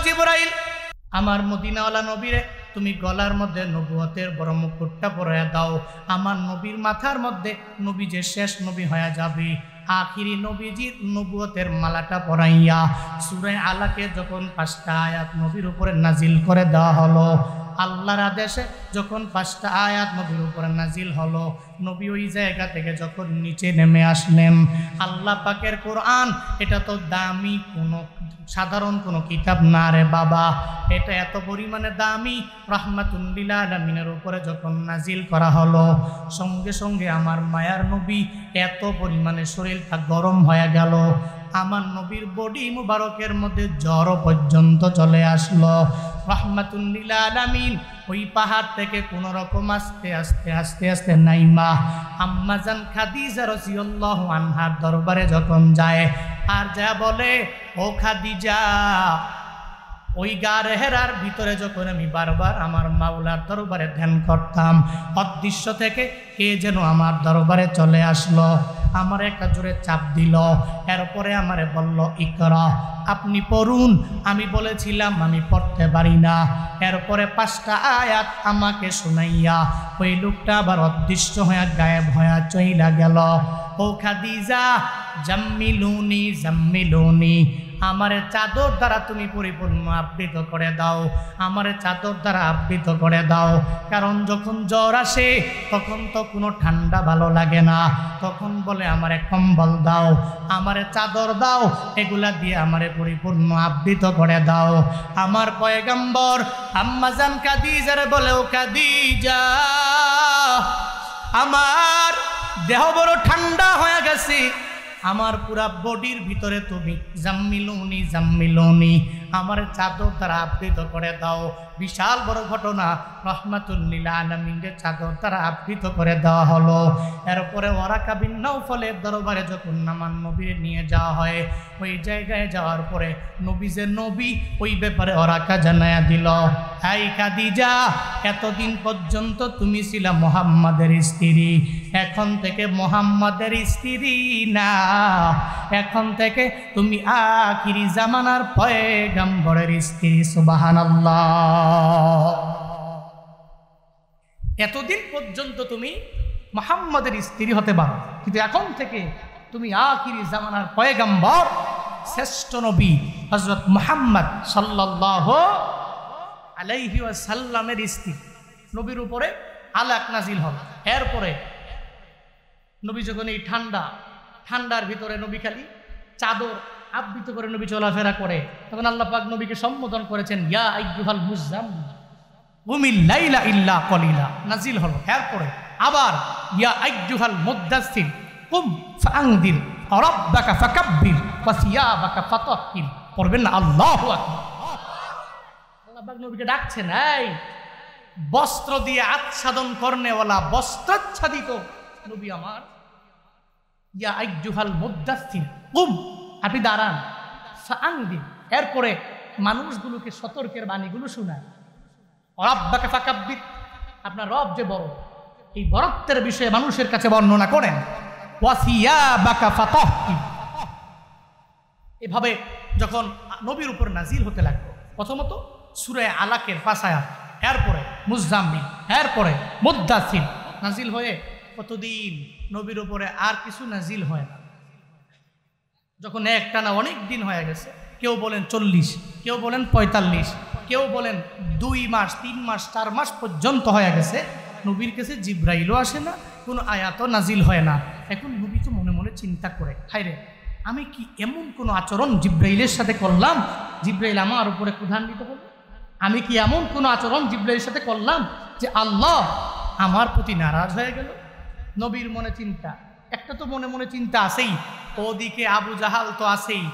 জিবরাইল, আমার মদিনাওয়ালা নবীরে তুমি গলার মধ্যে নবুয়তের বড় মুকুটটা পরাইয়া দাও। আমার নবীর মাথার মধ্যে নবী যে শেষ নবী হয়ে যাবে, আখিরি নবীজির নবুয়তের মালাটা পরাইয়া সূরা আলাকে যখন 5টা আয়াত নবীর উপরে নাজিল করে দেওয়া হলো, আল্লাহর আদেশে যখন 5টা আয়াত নবীর উপরে নাজিল হলো, নবী ওই জায়গা থেকে যখন নিচে নেমে আসলেন, আল্লাহ পাকের কোরআন এটা তো দামি কোনো সাধারণ কোনো কিতাব না রে বাবা, এটা এত পরিমাণে দামি। রাহমাতুল লিল আলামিনের উপরে যখন নাজিল করা হলো, সঙ্গে সঙ্গে আমার মায়ার নবী এত পরিমাণে শরীরটা গরম হয়ে গেল, আমার নবীর বডি মুবারকের মধ্যে জ্বর পর্যন্ত চলে আসলো। রাহমাতুল লিল আলামিন ওই পাহাড় থেকে কোনো রকম আস্তে আস্তে আস্তে আস্তে নাইমা আম্মাজান খাদিজা রাদিয়াল্লাহু আনহার দরবারে যখন যায়, আর যা বলে, ও খাদিজা, ওই গারে হেরার ভিতরে যখন আমি বারবার আমার মাওলার দরবারে ধ্যান করতাম, অদৃশ্য থেকে কে যেন আমার দরবারে চলে আসলো, আমার একটা জোরে চাপ দিল, এরপরে আমারে বলল ইকরা, আপনি পড়ুন। আমি বলেছিলাম আমি পড়তে পারি না, এরপরে 5টা আয়াত আমাকে শোনাইয়া ওই লোকটা আবার অদৃশ্য হয়ে গায়েব হয়ে চইলা গেল। ও খাদিজা, জাম্মিলুনি জাম্মিলুনি, আমারে চাদর দ্বারা তুমি পরিপূর্ণ আবৃত করে দাও, আমারে চাদর দ্বারা আবৃত করে দাও, কারণ যখন জ্বর আসে তখন তো কোনো ঠান্ডা ভালো লাগে না, তখন বলে আমারে কম্বল দাও, আমারে চাদর দাও, এগুলা দিয়ে আমারে পরিপূর্ণ আবৃত করে দাও। আমার পয়গম্বর আম্মাজান খাদিজারে বলে, ও খাদিজা, আমার দেহ বড় ঠান্ডা হয়ে গেছে, আমার পুরা বডির ভিতরে তুমি জাম্মিলুনি জাম্মিলুনি, আমার চাদর দ্বারা আবৃত করে দাও। বিশাল বড় ঘটনা, রাহমাতুল লিল আলামিনের চাদর দ্বারা আবৃত করে দেওয়া হলো। এরপরে ওয়ারাকা বিন নাওফলের দরবারে যখন আমার নবীর নিয়ে যাওয়া হয়, ওই জায়গায় যাওয়ার পরে নবী যে নবী ওই ব্যাপারে ওয়ারাকা জানায়া দিল, হাই খাদিজা, এতদিন পর্যন্ত তুমি ছিলা মুহাম্মাদের স্ত্রী, এখন থেকে মুহাম্মাদের স্ত্রী না, এখন থেকে তুমি আখিরি জামানার পয়গম্বরের স্ত্রী। সুবহানাল্লাহ। এতদিন পর্যন্ত তুমি মুহাম্মাদের স্ত্রী হতে পারো, কিন্তু এখন থেকে তুমি আখিরি জামানার পয়গম্বর শ্রেষ্ঠ নবী হযরত মুহাম্মদ সাল্লাল্লাহু আলাইহি ওয়াসাল্লামের স্ত্রী। নবীর উপরে আলাক নাজিল হল। এরপরে নবী যখন এই ঠান্ডার ভিতরে নবী খালি চাদর আবৃত করে নবী চলাফেরা করে, তখন আল্লাহ পাক নবীকে সম্বোধন করেছেন, ইয়া আইয়ুহাল মুজাম্মিল কুমিল লাইলা ইল্লা কলিলা, নাজিল হলো। এরপরে আবার ইয়া আইয়ুহাল মুদ্দাসসির কুম ফাআনদির রাব্বাকা ফাকাব্বির ওয়া সিয়াবাকা ফাতাহহির। পড়বেন না আল্লাহু আকবার। আল্লাহ পাক নবীকে ডাকছেন, এই বস্ত্র দিয়ে আচ্ছাদন করনেওয়ালা, বস্ত্রাচ্ছাদিত নবী আমার, ইয়া আইয়ুহাল মুদ্দাসসির কুম, আপনি দাঁড়ান, ফাআনদির, এরপরে মানুষগুলোকে সতর্কের বাণীগুলো শোনায়, রাব্বাকা ফাকাব্বির, আপনার রব যে বড়, এই বড়ত্বের বিষয়ে মানুষের কাছে বর্ণনা করেন, ওয়া সিয়াবাকা ফাতাহহির। এভাবে যখন নবীর উপর নাজিল হতে লাগলো, প্রথমত সূরা আলাকের 5 আয়াত, এরপরে মুজাম্মিল, এরপরে মুদ্দাসসির নাজিল হয়ে কতদিন নবীর উপরে আর কিছু নাজিল হয় না। যখন একটানা অনেক দিন হয়ে গেছে, কেউ বলেন 40, কেউ বলেন 45, কেউ বলেন 2 মাস 3 মাস 4 মাস পর্যন্ত হয়ে গেছে, নবীর কাছে জিব্রাইলও আসে না, কোনো আয়াতও নাজিল হয় না। এখন নবী তো মনে মনে চিন্তা করে, হায়রে, আমি কি এমন কোনো আচরণ জিব্রাইলের সাথে করলাম, জিব্রাইল আমার উপরে ক্রোধান্বিত হল? আমি কি এমন কোনো আচরণ জিব্রাইলের সাথে করলাম যে আল্লাহ আমার প্রতি নারাজ হয়ে গেল? নবীর মনে চিন্তা, একটা তো মনে মনে চিন্তা আছেই, ওদিকে আবু জাহাল তো আছেই,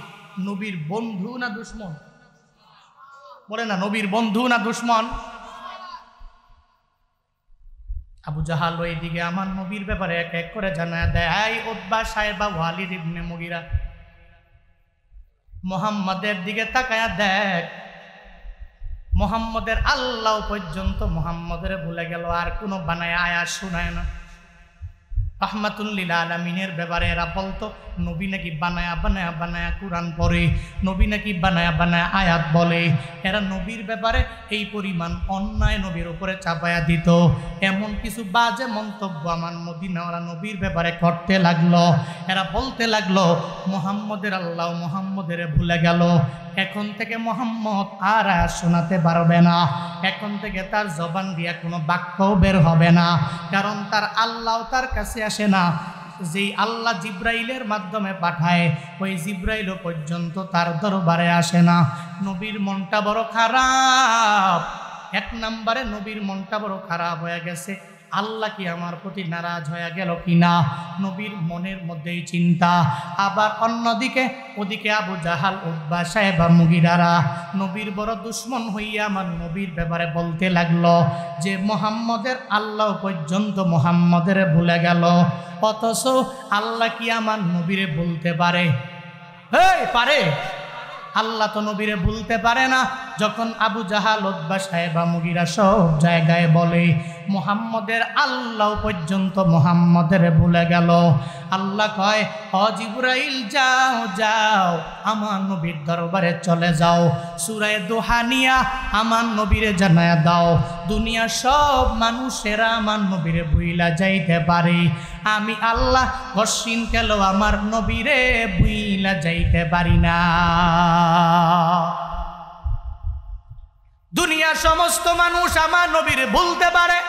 নবীর বন্ধু না দুশমন? বলে না, নবীর বন্ধু না দুশমন? আবু জাহাল ওইদিকে আমার নবীর ব্যাপারে এক এক করে জানায় দেয়, এই উতবা সাহেবা ওয়ালিদ ইবনে মুগিরা, মুহাম্মাদের দিকে তাকায়া দেখ, মুহাম্মাদের আল্লাহ পর্যন্ত মুহাম্মাদের ভুলে গেল, আর কোনো বানায় আয়াত শোনায় না। রাহমাতুল লিল আলামিনের ব্যাপারে এরা বলতো নবী নাকি বানায়া বানায়া বানায়া কুরআন পড়ে, নবী নাকি বানায়া বানায়া আয়াত বলে। এরা নবীর ব্যাপারে এই পরিমাণ অন্যায় নবীর উপরে চাপায়া দিত। এমন কিছু বাজে মন্তব্য আমার মদিনাওয়ালা নবীর ব্যাপারে করতে লাগলো। এরা বলতে লাগলো মুহাম্মদের আল্লাহ মুহাম্মদের ভুলে গেল, এখন থেকে মুহাম্মদ আর আয়াত শোনাতে পারবে না, এখন থেকে তার জবান দিয়া কোনো বাক্যও বের হবে না, কারণ তার আল্লাহ তার কাছে আসে না। যেই আল্লাহ জিব্রাইলের মাধ্যমে পাঠায় ওই জিব্রাইলও পর্যন্ত তার দরবারে আসে না। নবীর মনটা বড় খারাপ। এক নম্বরে নবীর মনটা বড় খারাপ হয়ে গেছে, আল্লাহ কি আমার প্রতি নারাজ হয়ে গেল কিনা, নবীর মনের মধ্যেই চিন্তা। আবার অন্যদিকে ওদিকে আবু জাহাল, উতবা, সাইবা, মুগিরারা নবীর বড় দুশ্মন হইয়া আমার নবীর ব্যাপারে বলতে লাগলো যে মুহাম্মদের আল্লাহ পর্যন্ত মুহাম্মদের ভুলে গেল, অথচ আল্লাহ কি আমার নবীরে বলতে পারে? পারে? আল্লাহ তো নবীরে ভুলতে পারে না। যখন আবু জাহাল, উতবা, সাইবা, মুগিরা সব জায়গায় বলে মুহাম্মদের আল্লাহ পর্যন্ত মুহাম্মদের ভুলে গেল, আল্লাহ কয় ও জিবরাইল যাও যাও আমার নবীর দরবারে চলে যাও, সূরা দোহা নিয়া আমার নবীরে জানায়া দাও দুনিয়ার সব মানুষেরা আমার নবীরে ভুইলা যাইতে পারে, আমি আল্লাহ কশিন কেন আমার নবীরে ভুইলা যাইতে পারি না। দুনিয়ার সমস্ত মানুষ আমার নবীরে ভুলতে পারে,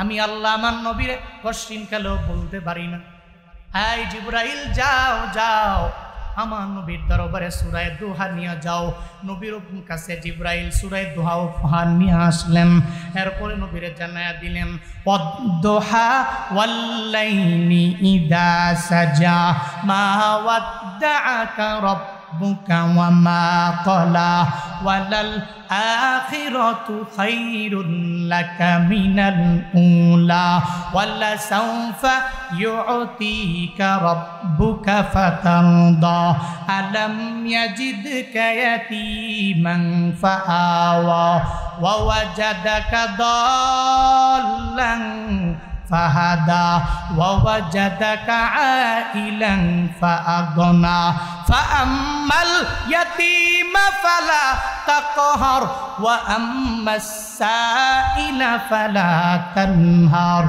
আমি আল্লাহ আমার নবীরে কশিন কেন বলতে পারি না। হাই জিবরাইল যাও যাও আমার নবীর দরবারে সূরা দোহা নিয়ে যাও। নবীর কাছে জিবরাইল সূরা দোহা উপহার নিয়ে আসলেন। এরপরে নবীরে জানায়া দিলেন ওয়াদ-দোহা ওয়াল-লাইলি ইযা সাজা মা ওয়াদ্দাআকা রাব্বুকা ওয়া মা ক্বালা ওয়ালাল আখিরাতু খায়রুন লাকা মিনাল উলা ওয়ালা সাওফা ইউতিকা রাব্বুকা ফাতারদা আলাম ইয়াজিদকা ইয়াতীমান ফাআওয়া ওয়া ওয়াজাদাকা দাল্লান ফাহাদা ওয়া ওয়াজাদাকা আইলান ফাআগনা ফাআম্মাল ইয়াতীমা ফালা তাকহার ওয়া আম্মাস সাইলা ফালা তানহার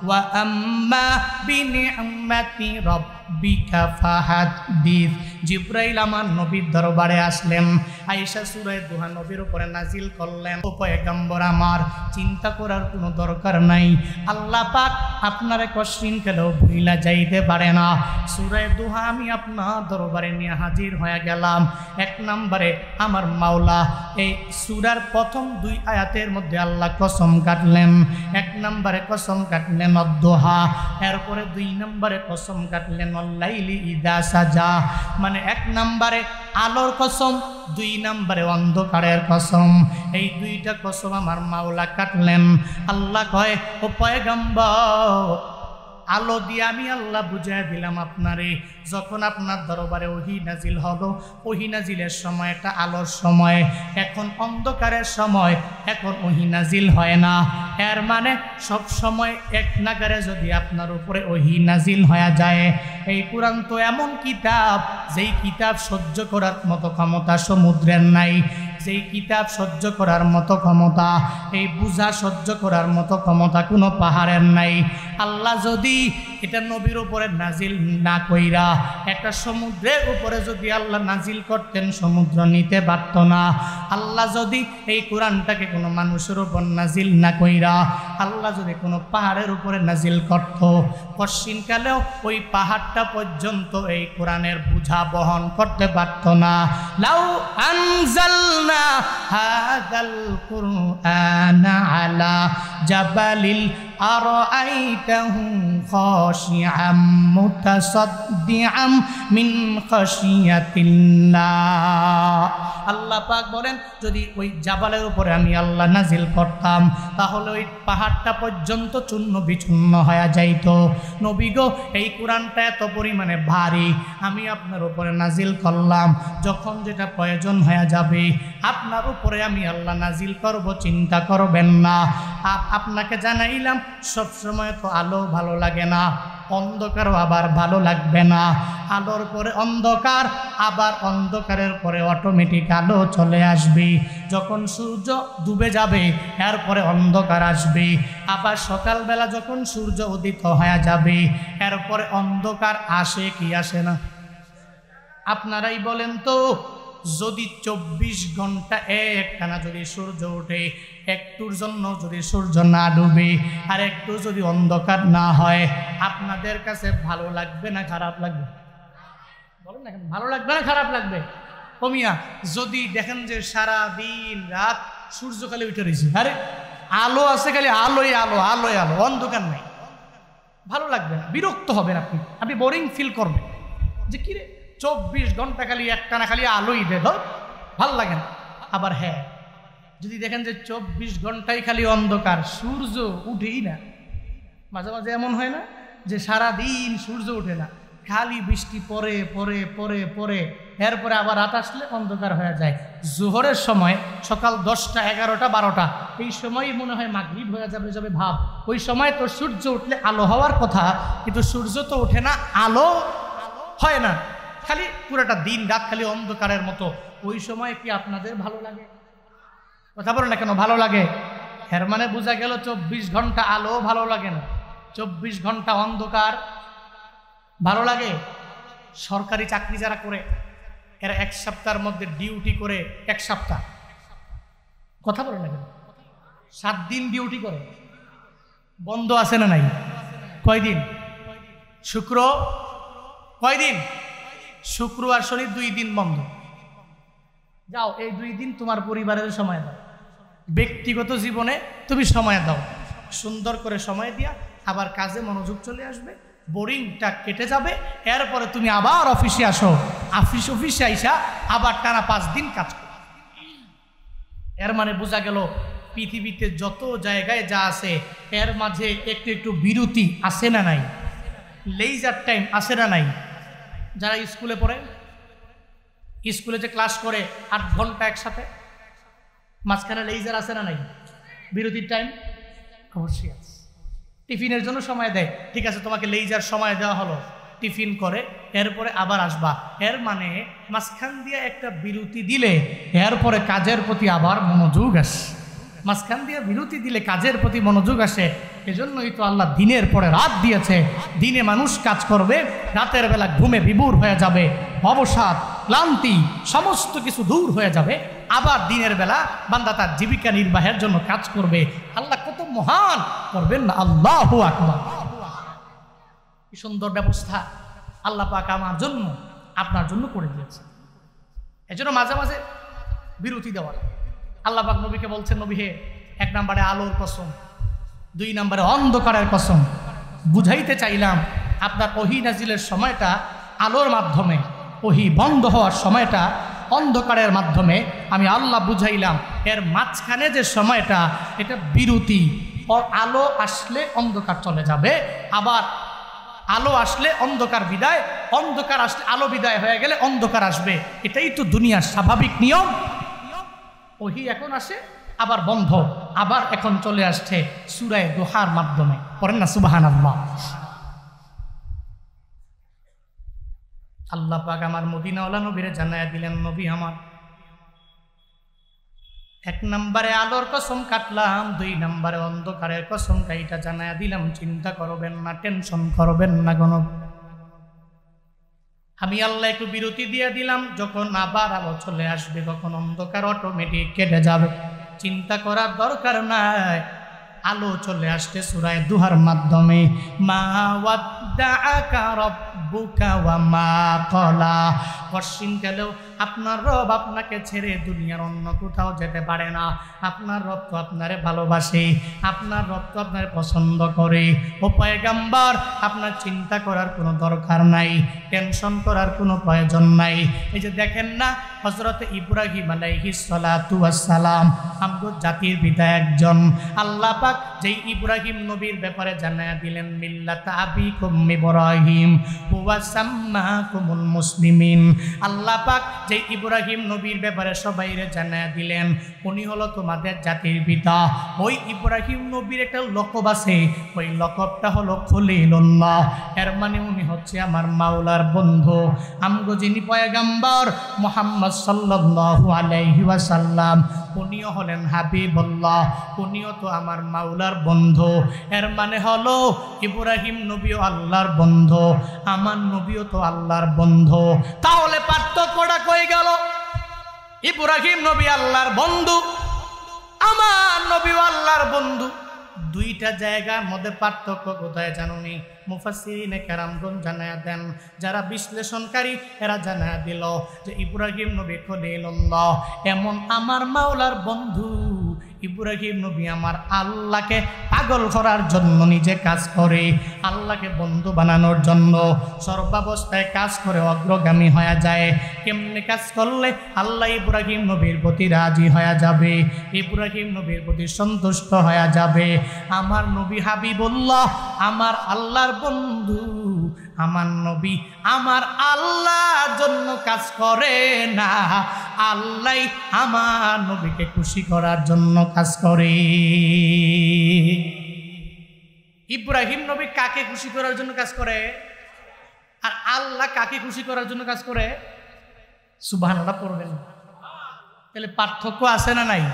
ওয়া আম্মা বিনি'মাতি রাব্বিকা ফাহাদ্দিস। জিবরাইল আমার নবীর দরবারে আসলেন, আয়েশা সূরা দোহা নবীর উপরে নাজিল করলেন। ও পয়গম্বর আমার, চিন্তা করার কোনো দরকার নাই, আল্লাহ পাক আপনারে কশিন কেলেও ভুইলা যাইতে পারে না। সূরা দোহা আমি আপনার দরবারে নিয়ে হাজির হয়ে গেলাম। এক নম্বরে আমার মাওলা এই সূরার প্রথম দুই আয়াতের মধ্যে আল্লাহ কসম কাটলেন। এক নম্বরে কসম কাটলেন অদ-দোহা, এরপরে দুই নম্বরে কসম কাটলেন ওয়াল-লাইলি ইযা সাজা, মানে এক নম্বরে আলোর কসম, দুই নম্বরে অন্ধকারের কসম। এই দুইটা কসম আমার মাওলা কাটলেন। আল্লাহ কয় ও পয়গম্বর, আলো দিয়ে আমি আল্লাহ বুঝাই দিলাম আপনারে, যখন আপনার দরবারে ওহী নাজিল হলো, ওহী নাজিলের সময় একটা আলোর সময়, এখন অন্ধকারের সময়, এখন ওহী নাজিল হয় না। এর মানে সব সময় এক নাগারে যদি আপনার উপরে ওহী নাজিল হয়ে যায়। এই কুরআন তো এমন কিতাব, যেই কিতাব সহ্য করার মতো ক্ষমতা সমুদ্রের নাই, যেই কিতাব সহ্য করার মতো ক্ষমতা, এই বুঝা সহ্য করার মতো ক্ষমতা কোনো পাহাড়ের নাই। আল্লাহ যদি এটা নবীর উপরে নাজিল না কইরা একটা সমুদ্রের উপরে যদি আল্লাহ নাজিল করতেন, সমুদ্র নিতে পারত না। আল্লাহ যদি এই কোরআনটাকে কোনো মানুষের উপর নাজিল না কইরা আল্লাহ যদি কোনো পাহাড়ের উপরে নাজিল করত, পশ্চিমকালেও ওই পাহাড়টা পর্যন্ত এই কোরআনের বুঝা বহন করতে পারত না। লাউ আনজালনা হাযাল কুরআনা আলা জাবালিল আরাআইতাহু খাশিআম মুতাসাদ্দিআম মিন খাশিয়াতিল্লাহ। আল্লাহ পাক বলেন যদি ওই জাবালের উপরে আমি আল্লাহ নাজিল করতাম তাহলে ওই পাহাড়টা পর্যন্ত চূর্ণ বিচূর্ণ হয়ে যাইত। নবী গো, এই কোরআনটা এত পরিমাণে ভারী, আমি আপনার উপরে নাজিল করলাম, যখন যেটা প্রয়োজন হয়ে যাবে আপনার উপরে আমি আল্লাহ নাজিল করব, চিন্তা করবেন না। আপনাকে জানাইলাম সবসময় তো আলো ভালো লাগে না, অন্ধকারও আবার ভালো লাগবে না। আলোর পরে অন্ধকার, আবার অন্ধকারের পরে অটোমেটিক আলো চলে আসবে। যখন সূর্য ডুবে যাবে এরপরে অন্ধকার আসবে, আবার সকালবেলা যখন সূর্য উদিত হয়ে যাবে এরপরে অন্ধকার আসে কি আসে না? আপনারাই বলেন তো, যদি 24 ঘন্টা একটানা যদি সূর্য ওঠে, একটুর জন্য যদি সূর্য না ডুবে আর একটু যদি অন্ধকার না হয়, আপনাদের কাছে ভালো লাগবে না খারাপ লাগবে? বলেন না, ভালো লাগবে না খারাপ লাগবে? কমিয়া যদি দেখেন যে সারা দিন রাত সূর্য খালি উঠে রয়েছে, আরে আলো আছে, খালি আলোয় আলো আলোয় আলো, অন্ধকার নাই, ভালো লাগবে না, বিরক্ত হবেন আপনি বোরিং ফিল করবেন যে কিরে 24 ঘন্টা খালি একটানা খালি আলোই দেখ, ভাল লাগে না। আবার হ্যাঁ, যদি দেখেন যে 24 ঘন্টায় খালি অন্ধকার, সূর্য উঠেই না, মাঝে মাঝে এমন হয় না যে সারা দিন সূর্য উঠে না, খালি বৃষ্টি পরে পরে পরে পরে এরপরে আবার রাত আসলে অন্ধকার হয়ে যায়। জোহরের সময় সকাল 10টা 11টা 12টা এই সময় মনে হয় মাগরিব হয়ে যাবে ভাব, ওই সময় তো সূর্য উঠলে আলো হওয়ার কথা, কিন্তু সূর্য তো ওঠে না, আলো হয় না, খালি পুরোটা দিন রাত খালি অন্ধকারের মতো। ওই সময় কি আপনাদের ভালো লাগে? কথা বলো না কেন ভালো লাগে? এর মানে বোঝা গেল 24 ঘন্টা আলো ভালো লাগে না, 24 ঘন্টা অন্ধকার ভালো লাগে। সরকারি চাকরি যারা করে এরা 1 সপ্তাহের মধ্যে ডিউটি করে 1 সপ্তাহ, কথা বলো না কেন, 7 দিন ডিউটি করে, বন্ধ আছে না নাই? কয়দিন? শুক্র কয়দিন? শুক্র আর শনি 2 দিন বন্ধ। যাও এই 2 দিন তোমার পরিবারের সময় দাও, ব্যক্তিগত জীবনে তুমি সময় দাও, সুন্দর করে সময় দিয়া আবার কাজে মনোযোগ চলে আসবে, বোরিংটা কেটে যাবে। এরপরে তুমি আবার অফিসে আসো, অফিসে আইসা আবার টানা 5 দিন কাজ করো। এর মানে বোঝা গেল পৃথিবীতে যত জায়গায় যা আছে এর মাঝে একটু একটু বিরতি আছে না নাই? লেজার টাইম আছে না নাই? যারা স্কুলে পড়ে, স্কুলে যে ক্লাস করে 8 ঘন্টা একসাথে, মাঝখানে লেজার আছে না নাই? বিরতির টাইম অবশ্যই আছে। টিফিনের জন্য সময় দেয়, ঠিক আছে তোমাকে লেজার সময় দেওয়া হলো, টিফিন করে এরপরে আবার আসবা। এর মানে মাঝখান দিয়ে একটা বিরতি দিলে এরপরে কাজের প্রতি আবার মনোযোগ আসে, মাঝখান দিয়ে বিরতি দিলে কাজের প্রতি মনোযোগ আসে। এজন্যই তো আল্লাহ দিনের পরে রাত দিয়েছে, দিনে মানুষ কাজ করবে, রাতের বেলা ঘুমে বিভোর হয়ে যাবে, অবসাদ ক্লান্তি সমস্ত কিছু দূর হয়ে যাবে, আবার দিনের বেলা বান্দা তার জীবিকা নির্বাহের জন্য কাজ করবে। আল্লাহ কত মহান, করবেন না? আল্লাহু আকবার। কি সুন্দর ব্যবস্থা আল্লাহ পাক আমার জন্য আপনার জন্য করে দিয়েছে। এজন্য মাঝে মাঝে বিরতি দেওয়া। আল্লাহ পাক নবীকে বলছেন, নবী হে, 1 নম্বরে আলোর কসম, 2 নম্বরে অন্ধকারের কসম। বুঝাইতে চাইলাম আপনার ওহী নাজিলের সময়টা আলোর মাধ্যমে, ওহী বন্ধ হওয়ার সময়টা অন্ধকারের মাধ্যমে, আমি আল্লাহ বুঝাইলাম। এর মাঝখানে যে সময়টা এটা বিরতি, আলো আসলে অন্ধকার চলে যাবে, আবার আলো আসলে অন্ধকার বিদায়, অন্ধকার আসলে আলো বিদায় হয়ে গেলে অন্ধকার আসবে। এটাই তো দুনিয়ার স্বাভাবিক নিয়ম। ওহী এখন আসে আবার বন্ধ, আবার এখন চলে আসছে সূরা দুহার মাধ্যমে। পড়েন না সুবহানাল্লাহ। আল্লাহ পাক আমার মদিনাওয়ালা নবীরে জানায়া দিলেন, নবী আমার 1 নম্বরে আলোর কসম কাটলাম, 2 নম্বরে অন্ধকারের কসম কাইটা জানায়া দিলাম। চিন্তা করবেন না, টেনশন করবেন না কোনো। আমি আল্লাহ একটু বিরতি দিয়ে দিলাম, যখন আবার আলো চলে আসবে তখন অন্ধকার অটোমেটিক কেটে যাবে, চিন্তা করার দরকার নাই। আলো চলে আসছে সূরা দুহার মাধ্যমে। মা ওয়াদ্দাআকা রাব্বুকা ওয়া মা ক্বালা। পশ্চিমকালেও আপনার রব আপনাকে ছেড়ে দুনিয়ার অন্য কোথাও যেতে পারে না। আপনার রব তো আপনারে ভালোবাসে, আপনার রব তো আপনারে পছন্দ করে। ও পয়গম্বর, আপনার চিন্তা করার কোনো দরকার নাই, টেনশন করার কোনো প্রয়োজন নাই। এই যে দেখেন না, হযরত ইব্রাহিম আলাইহিস সালাতু ওয়াস সালাম আমগো জাতির পিতা একজন। আল্লাহ পাক যেই ইব্রাহিম নবীর ব্যাপারে জানায়া দিলেন, মিল্লাতা আবিকুম ইব্রাহিম হুয়া সাম্মাকুমুল মুসলিমিন। আল্লাহ পাক যেই ইব্রাহিম নবীর ব্যাপারে সবাইরে জানায়া দিলেন, উনি হলো তোমাদের জাতির পিতা। ওই ইব্রাহিম নবীর একটা লকব আছে, ওই লকবটা হলো খলিলুল্লাহ। এর মানে উনি হচ্ছে আমার মাওলার বন্ধু। আমগো যিনি পয়গম্বর মুহাম্মদ সাল্লাল্লাহু আলাইহি ওয়াসাল্লাম, উনিও হলেন হাবিবুল্লাহ, উনিও তো আমার মাওলার বন্ধু। এর মানে হলো ইব্রাহিম নবীও আল্লাহর বন্ধু, আমার নবীও তো আল্লাহর বন্ধু। তাহলে পার্থক্যটা কই গেল? ইব্রাহিম নবী আল্লাহর বন্ধু, আমার নবীও আল্লাহর বন্ধু। দুইটা জায়গার মধ্যে পার্থক্য কোথায় জানুনি? মুফাসসিরিনে কেরামগণ জানায়া দেন, যারা বিশ্লেষণকারী এরা জানায়া দিল যে ইব্রাহিম নবী খলিলুল্লাহ এমন আমার মাওলার বন্ধু। ইব্রাহিম নবী আমার আল্লাহকে পাগল করার জন্য নিজে কাজ করে, আল্লাহকে বন্ধু বানানোর জন্য সর্বাবস্থায় কাজ করে অগ্রগামী হয়ে যায়। কেমনে কাজ করলে আল্লাহ ইব্রাহিম নবীর প্রতি রাজি হয়ে যাবে, ইব্রাহিম নবীর প্রতি সন্তুষ্ট হয়ে যাবে? আমার নবী হাবিবুল্লাহ, আমার আল্লাহর বন্ধু, আমার নবী আমার আল্লাহর জন্য কাজ করে না, আল্লাহ আমার নবীকে খুশি করার জন্য কাজ করে। ইব্রাহিম নবী কাকে খুশি করার জন্য কাজ করে, আর আল্লাহ কাকে খুশি করার জন্য কাজ করে? সুবহানাল্লাহ পড়বেন। তাহলে পার্থক্য আছে না নাই?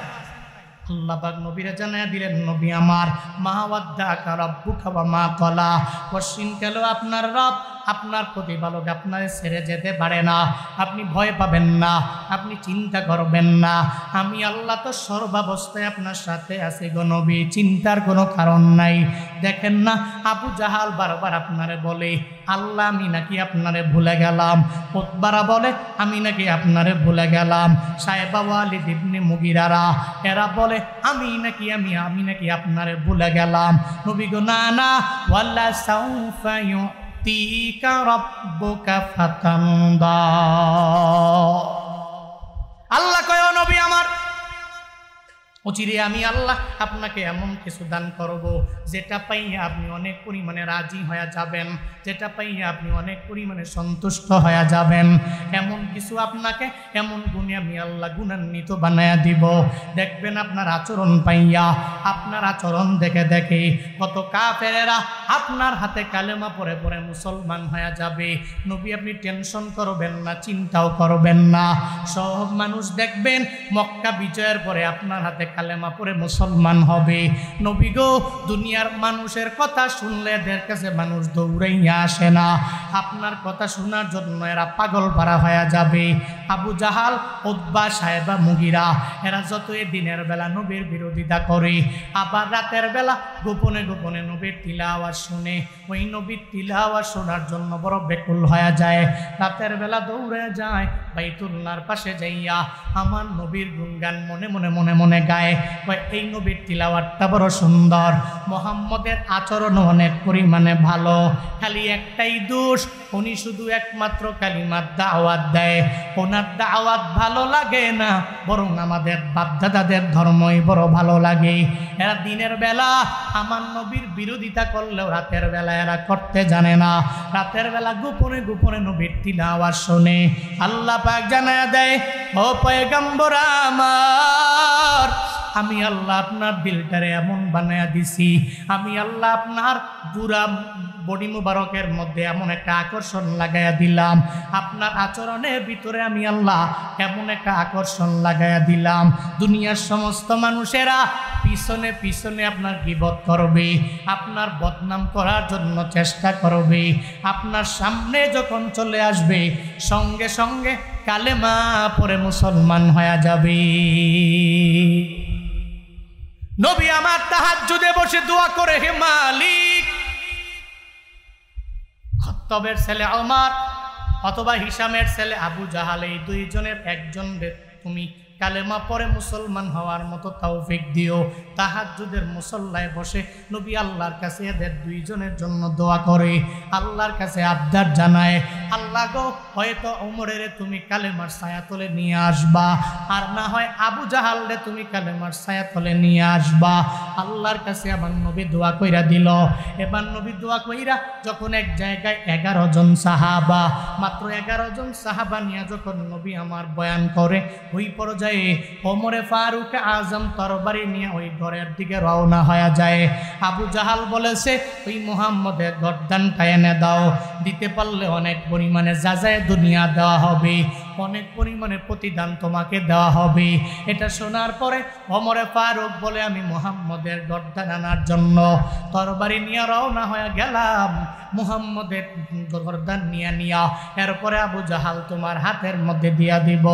আল্লাহ পাক নবীরে জানায়া দিলেন, নবী আমার মা ওয়াদ্দাকা রাব্বুকা ওয়া মা ক্বালা, কোশ্চিন কেন আপনার রব আপনার প্রতিপালক আপনার ছেড়ে যেতে পারে না। আপনি ভয় পাবেন না, আপনি চিন্তা করবেন না, আমি আল্লাহ তো সর্বাবস্থায় আপনার সাথে আছি গো নবী, চিন্তার কোনো কারণ নাই। দেখেন না, আবু জাহাল বারবার আপনারে বলে আল্লাহ আমি নাকি আপনারে ভুলে গেলাম, উতবারা বলে আমি নাকি আপনারে ভুলে গেলাম, সাহেবা ওয়ালিদ ইবনে মুগিরারা এরা বলে আমি নাকি আপনারে ভুলে গেলাম। নবী গো না না, ওয়ালা সাউফা ইউতিকা রাব্বুকা ফাতানদা। আল্লাহ কয় ও নবী আমার, অচিরে আমি আল্লাহ আপনাকে এমন কিছু দান করব যেটা পাইয়া আপনি অনেক পরিমাণে রাজি হয়ে যাবেন, যেটা পাইয়া আপনি অনেক পরিমাণে সন্তুষ্ট হয়ে যাবেন। এমন কিছু আপনাকে, এমন গুণে আমি আল্লাহ গুণান্বিত বানায়া দিব। দেখবেন আপনার আচরণ পাইয়া, আপনার আচরণ দেখে দেখে কত কাফেরেরা আপনার হাতে কালেমা পড়ে পড়ে মুসলমান হয়ে যাবে। নবী আপনি টেনশন করবেন না, চিন্তাও করবেন না। সব মানুষ দেখবেন মক্কা বিজয়ের পরে আপনার হাতে কালেমা পড়ে মুসলমান হবে। নবী গো, দুনিয়ার মানুষের কথা শুনলে এদের কাছে মানুষ দৌড়াইয়া আসে না, আপনার কথা শোনার জন্য এরা পাগল পারা হয়ে যাবে। আবু জাহাল, উতবা, সাহেবা, মুগিরা এরা যত দিনের বেলা নবীর বিরোধিতা করে, আবার রাতের বেলা গোপনে গোপনে নবীর তিলাওয়াত শুনে, ওই নবীর তিলাওয়াত শোনার জন্য বড় বেকুল হয়ে যায়। রাতের বেলা দৌড়ে যায় বাইতুল্লাহর পাশে যাইয়া আমার নবীর গুণগান মনে মনে মনে মনে গায়। এই নবীর তিলাওয়াতটা বড় সুন্দর, মুহাম্মদের আচরণ অনেক পরিমাণে ভালো, খালি একটাই দোষ, উনি শুধু একমাত্র কালিমার দাওয়াত দেয়, ওনার দাওয়াত ভালো লাগে না, বরং আমাদের বাপদাদাদের ধর্মই বড় ভালো লাগে। এরা দিনের বেলা আমার নবীর বিরোধিতা করলেও রাতের বেলা এরা করতে জানে না, রাতের বেলা গোপনে গোপনে নবীর তিলাওয়াত শোনে। আল্লাহ পাক জানায়া দেয়, ও পয়গম্বর আমার, আমি আল্লাহ আপনার দিলটারে এমন বানায়া দিছি, আমি আল্লাহ আপনার পুরা বডি মুবারকের মধ্যে এমন একটা আকর্ষণ লাগাইয়া দিলাম, আপনার আচরণের ভিতরে আমি আল্লাহ এমন একটা আকর্ষণ লাগাইয়া দিলাম, দুনিয়ার সমস্ত মানুষেরা পিছনে পিছনে আপনার গীবত করবে, আপনার বদনাম করার জন্য চেষ্টা করবে, আপনার সামনে যখন চলে আসবে সঙ্গে সঙ্গে কালেমা পড়ে মুসলমান হয়ে যাবে। নবী আমার তাহাজ্জুদে বসে দোয়া করে, হে মালিক, খত্তবের ছেলে ওমর অথবা হিশামের ছেলে আবু জাহাল, এই দুইজনের একজন তুমি কালেমা পরে মুসলমান হওয়ার মতো তৌফিক দিও। তাহাজ্জুদের মুসল্লায় বসে নবী আল্লাহর কাছে এদের দুইজনের জন্য দোয়া করে, আল্লাহর কাছে আবদার জানায়, আল্লাহ গো হয়তো ওমরের তুমি কালেমার ছায়াতলে নিয়ে আসবা, আর না হয় আবু জাহালরে তুমি কালেমার ছায়াতলে নিয়ে আসবা। আল্লাহর কাছে আমার নবী দোয়া কইরা দিল। এবার নবী দোয়া কইরা যখন এক জায়গায় 11 জন সাহাবা, মাত্র 11 জন সাহাবা নিয়ে যখন নবী আমার বয়ান করে, ওই পর্যায়ে ওমরে ফারুক আজম তরবারি নিয়ে ওই ঘরের দিকে রওনা হয়ে যায়। আবু জাহাল বলেছে, ওই মুহাম্মদের গর্দানটা এনে দাও, দিতে পারলে অনেক পরিমাণে যাজায়ে দুনিয়া দেওয়া হবে, অনেক পরিমাণে প্রতিদান তোমাকে দেওয়া হবে। এটা শোনার পরে ওমরে ফারুক বলে, আমি মুহাম্মদের গর্দান আনার জন্য তরবারি নিয়ে রওনা হয়ে গেলাম, মুহাম্মদের গর্দান নিয়া এরপরে আবু জাহাল তোমার হাতের মধ্যে দিয়া দিব।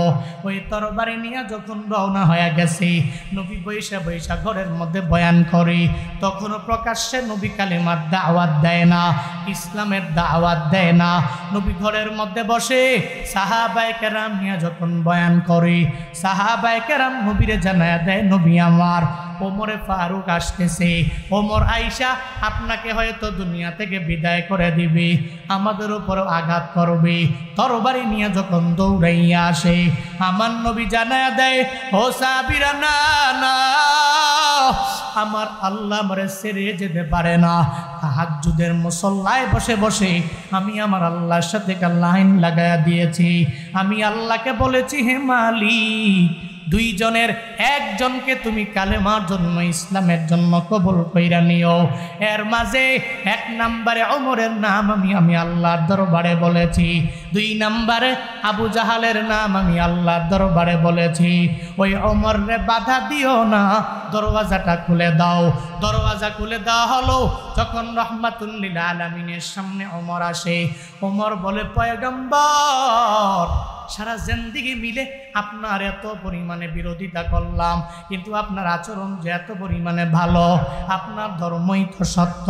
ওই তরবারি নিয়ে যখন রওনা হয়ে গেছে, নবী বৈশা বৈশা ঘরের মধ্যে বয়ান করে, তখনও প্রকাশ্যে নবী কালিমার দাওয়াত দেয় না, ইসলামের দাওয়াত দেয় না। নবী ঘরের মধ্যে বসে সাহাবায়ে কেরাম নিয়ে যখন বয়ান করে, সাহাবায়ে কেরাম নবীরে জানায়া দেয়, নবী আমার ওমরে ফারুক আসতেছে, ওমর আইসা আপনাকে হয়তো দুনিয়া থেকে বিদায় করে দিবে, আমাদের উপর আঘাত করবে। তরবারি নিয়ে যখন দৌড়াইয়া আসে, আমার নবী জানায়া দেয়, ও সাহাবীরা, না না, আমার আল্লাহ আমারে ছেড়ে যেতে পারে না। তাহাজ্জুদের মুসল্লায় বসে বসে আমি আমার আল্লাহর সাথে লাইন লাগায়া দিয়েছি। আমি আল্লাহকে বলেছি, হে মালিক, দুইজনের একজনকে তুমি কালেমার জন্য, ইসলামের জন্য কবুল কইরা নিও। এর মাঝে 1 নম্বরে ওমরের নাম আমি আল্লাহর দরবারে বলেছি, 2 নম্বরে আবু জাহালের নাম আমি আল্লাহর দরবারে বলেছি। ওই ওমরে বাধা দিও না, দরওয়াজাটা খুলে দাও। দরওয়াজা খুলে দেওয়া হলো। যখন রাহমাতুল লিল আলামিনের সামনে ওমর আসে, ওমর বলে, পয়গম্বর, সারা জিন্দেগি মিলে আপনার এত পরিমাণে বিরোধিতা করলাম, কিন্তু আপনার আচরণ যে এত পরিমাণে ভালো, আপনার ধর্মই তো সত্য,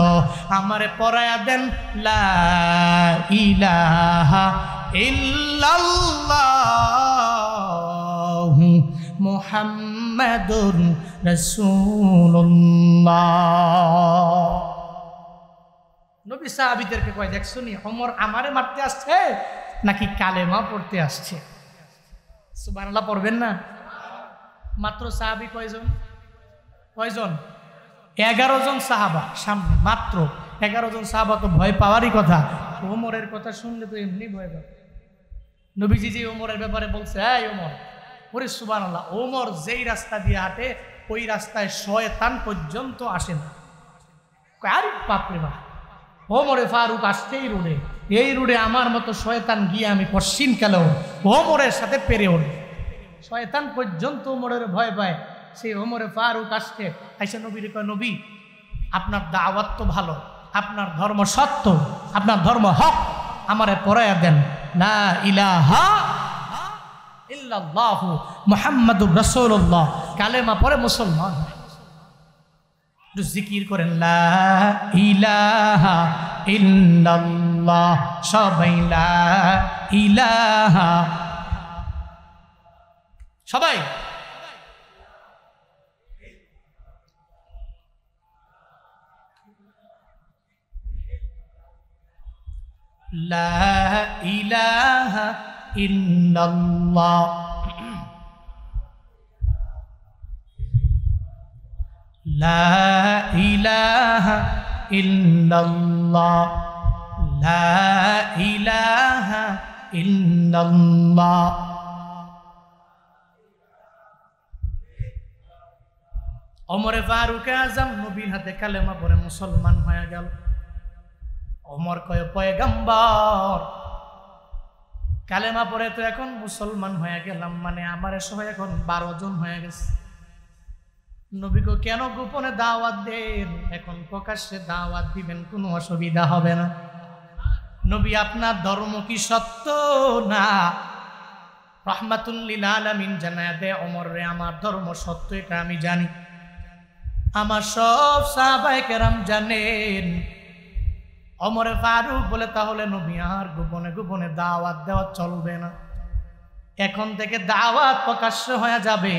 আমারে পড়ায়া দেন লা ইলাহা ইল্লাল্লাহু মুহাম্মাদুর রাসূলুল্লাহ। নবী সাহাবীদেরকে কয়, দেখছো নি ওমর আমারে মারতে আসছে নাকি কালেমা পড়তে আসছে? সুবহানাল্লাহ পড়বেন না? মাত্র সাহাবী কয়জন? 11 জন সাহাবা সামনে, মাত্র 11 জন সাহাবা, তো ভয় পাওয়ারই কথা। ওমরের কথা শুনলে তো এমনি ভয় পাবে। নবীজি যে ওমরের ব্যাপারে বলছে, এই ওমর, ওরে সুবহানাল্লাহ, ওমর যেই রাস্তা দিয়ে হাঁটে ওই রাস্তায় শয়তান পর্যন্ত আসে না। আরে বাপরে বাপ, ওমরে ফারুক আসছে এই রোডে আমার মতো শয়তান গিয়ে আমি পশ্চিম কালেও ওমরের সাথে পেরে ওঠে। শয়তান পর্যন্ত ওমরের ভয় পায়। সেই ওমরে ফারুক আসছে, আইসা নবীর কয়, নবী আপনার দাওয়াত তো ভালো, আপনার ধর্ম সত্য, আপনার ধর্ম হক, আমারে পড়ায়া দেন লা ইলাহা ইল্লাল্লাহু মুহাম্মাদুর রাসূলুল্লাহ। কালেমা পড়ে মুসলমান হয়। একটু জিকির করেন, লা ইলাহা ইল্লাল্লাহ, সবাই লা ইলাহা, সবাই লা ইলাহা ইল্লাল্লাহ, লা ইলাহা ইল্লাল্লাহ, লা ইলাহা ইল্লাল্লাহ। ওমরে ফারুক আজম নবীর হাতে কালেমা পড়ে মুসলমান হয়ে গেল। ওমর কয়, পয়গম্বর, কালেমা পড়ে তো এখন মুসলমান হয়ে গেলাম, মানে আমার সহ এখন 12 জন হয়ে গেছে। নবীকে কেন গোপনে দাওয়াত দেন? এখন প্রকাশ্যে দাওয়াত দিবেন, কোনো অসুবিধা হবে না। নবী আপনার ধর্ম কি সত্য না? রাহমাতুল লিল আলামিন জানায়া দেয়, ওমর রে, আমার ধর্ম সত্য, এটা আমি জানি, আমার সব সাহাবায়ে কেরাম জানেন। ওমরে ফারুক বলে, তাহলে নবী আর গোপনে গোপনে দাওয়াত দেওয়া চলবে না, এখন থেকে দাওয়াত প্রকাশ্য হয়ে যাবে।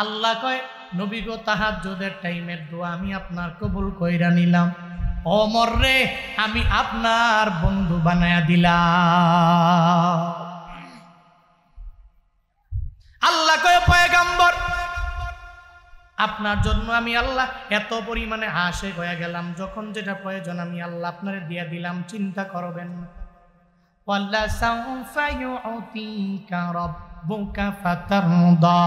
আল্লাহ কয়, নবী গো, তাহাজ্জুদের টাইমের দোয়া আমি আপনার কবুল কইরা নিলাম। ওমর রে, আমি আপনার বন্ধু বানায়া দিলাম। আল্লাহ কয়, পয়গম্বর, আপনার জন্য আমি আল্লাহ এত পরিমাণে আশিক হয়ে গেলাম, যখন যেটা প্রয়োজন আমি আল্লাহ আপনারে দিয়া দিলাম, চিন্তা করবেন না। ওয়ালা সাউফা ইউতিকা রাব্বুকা ফাতারদা।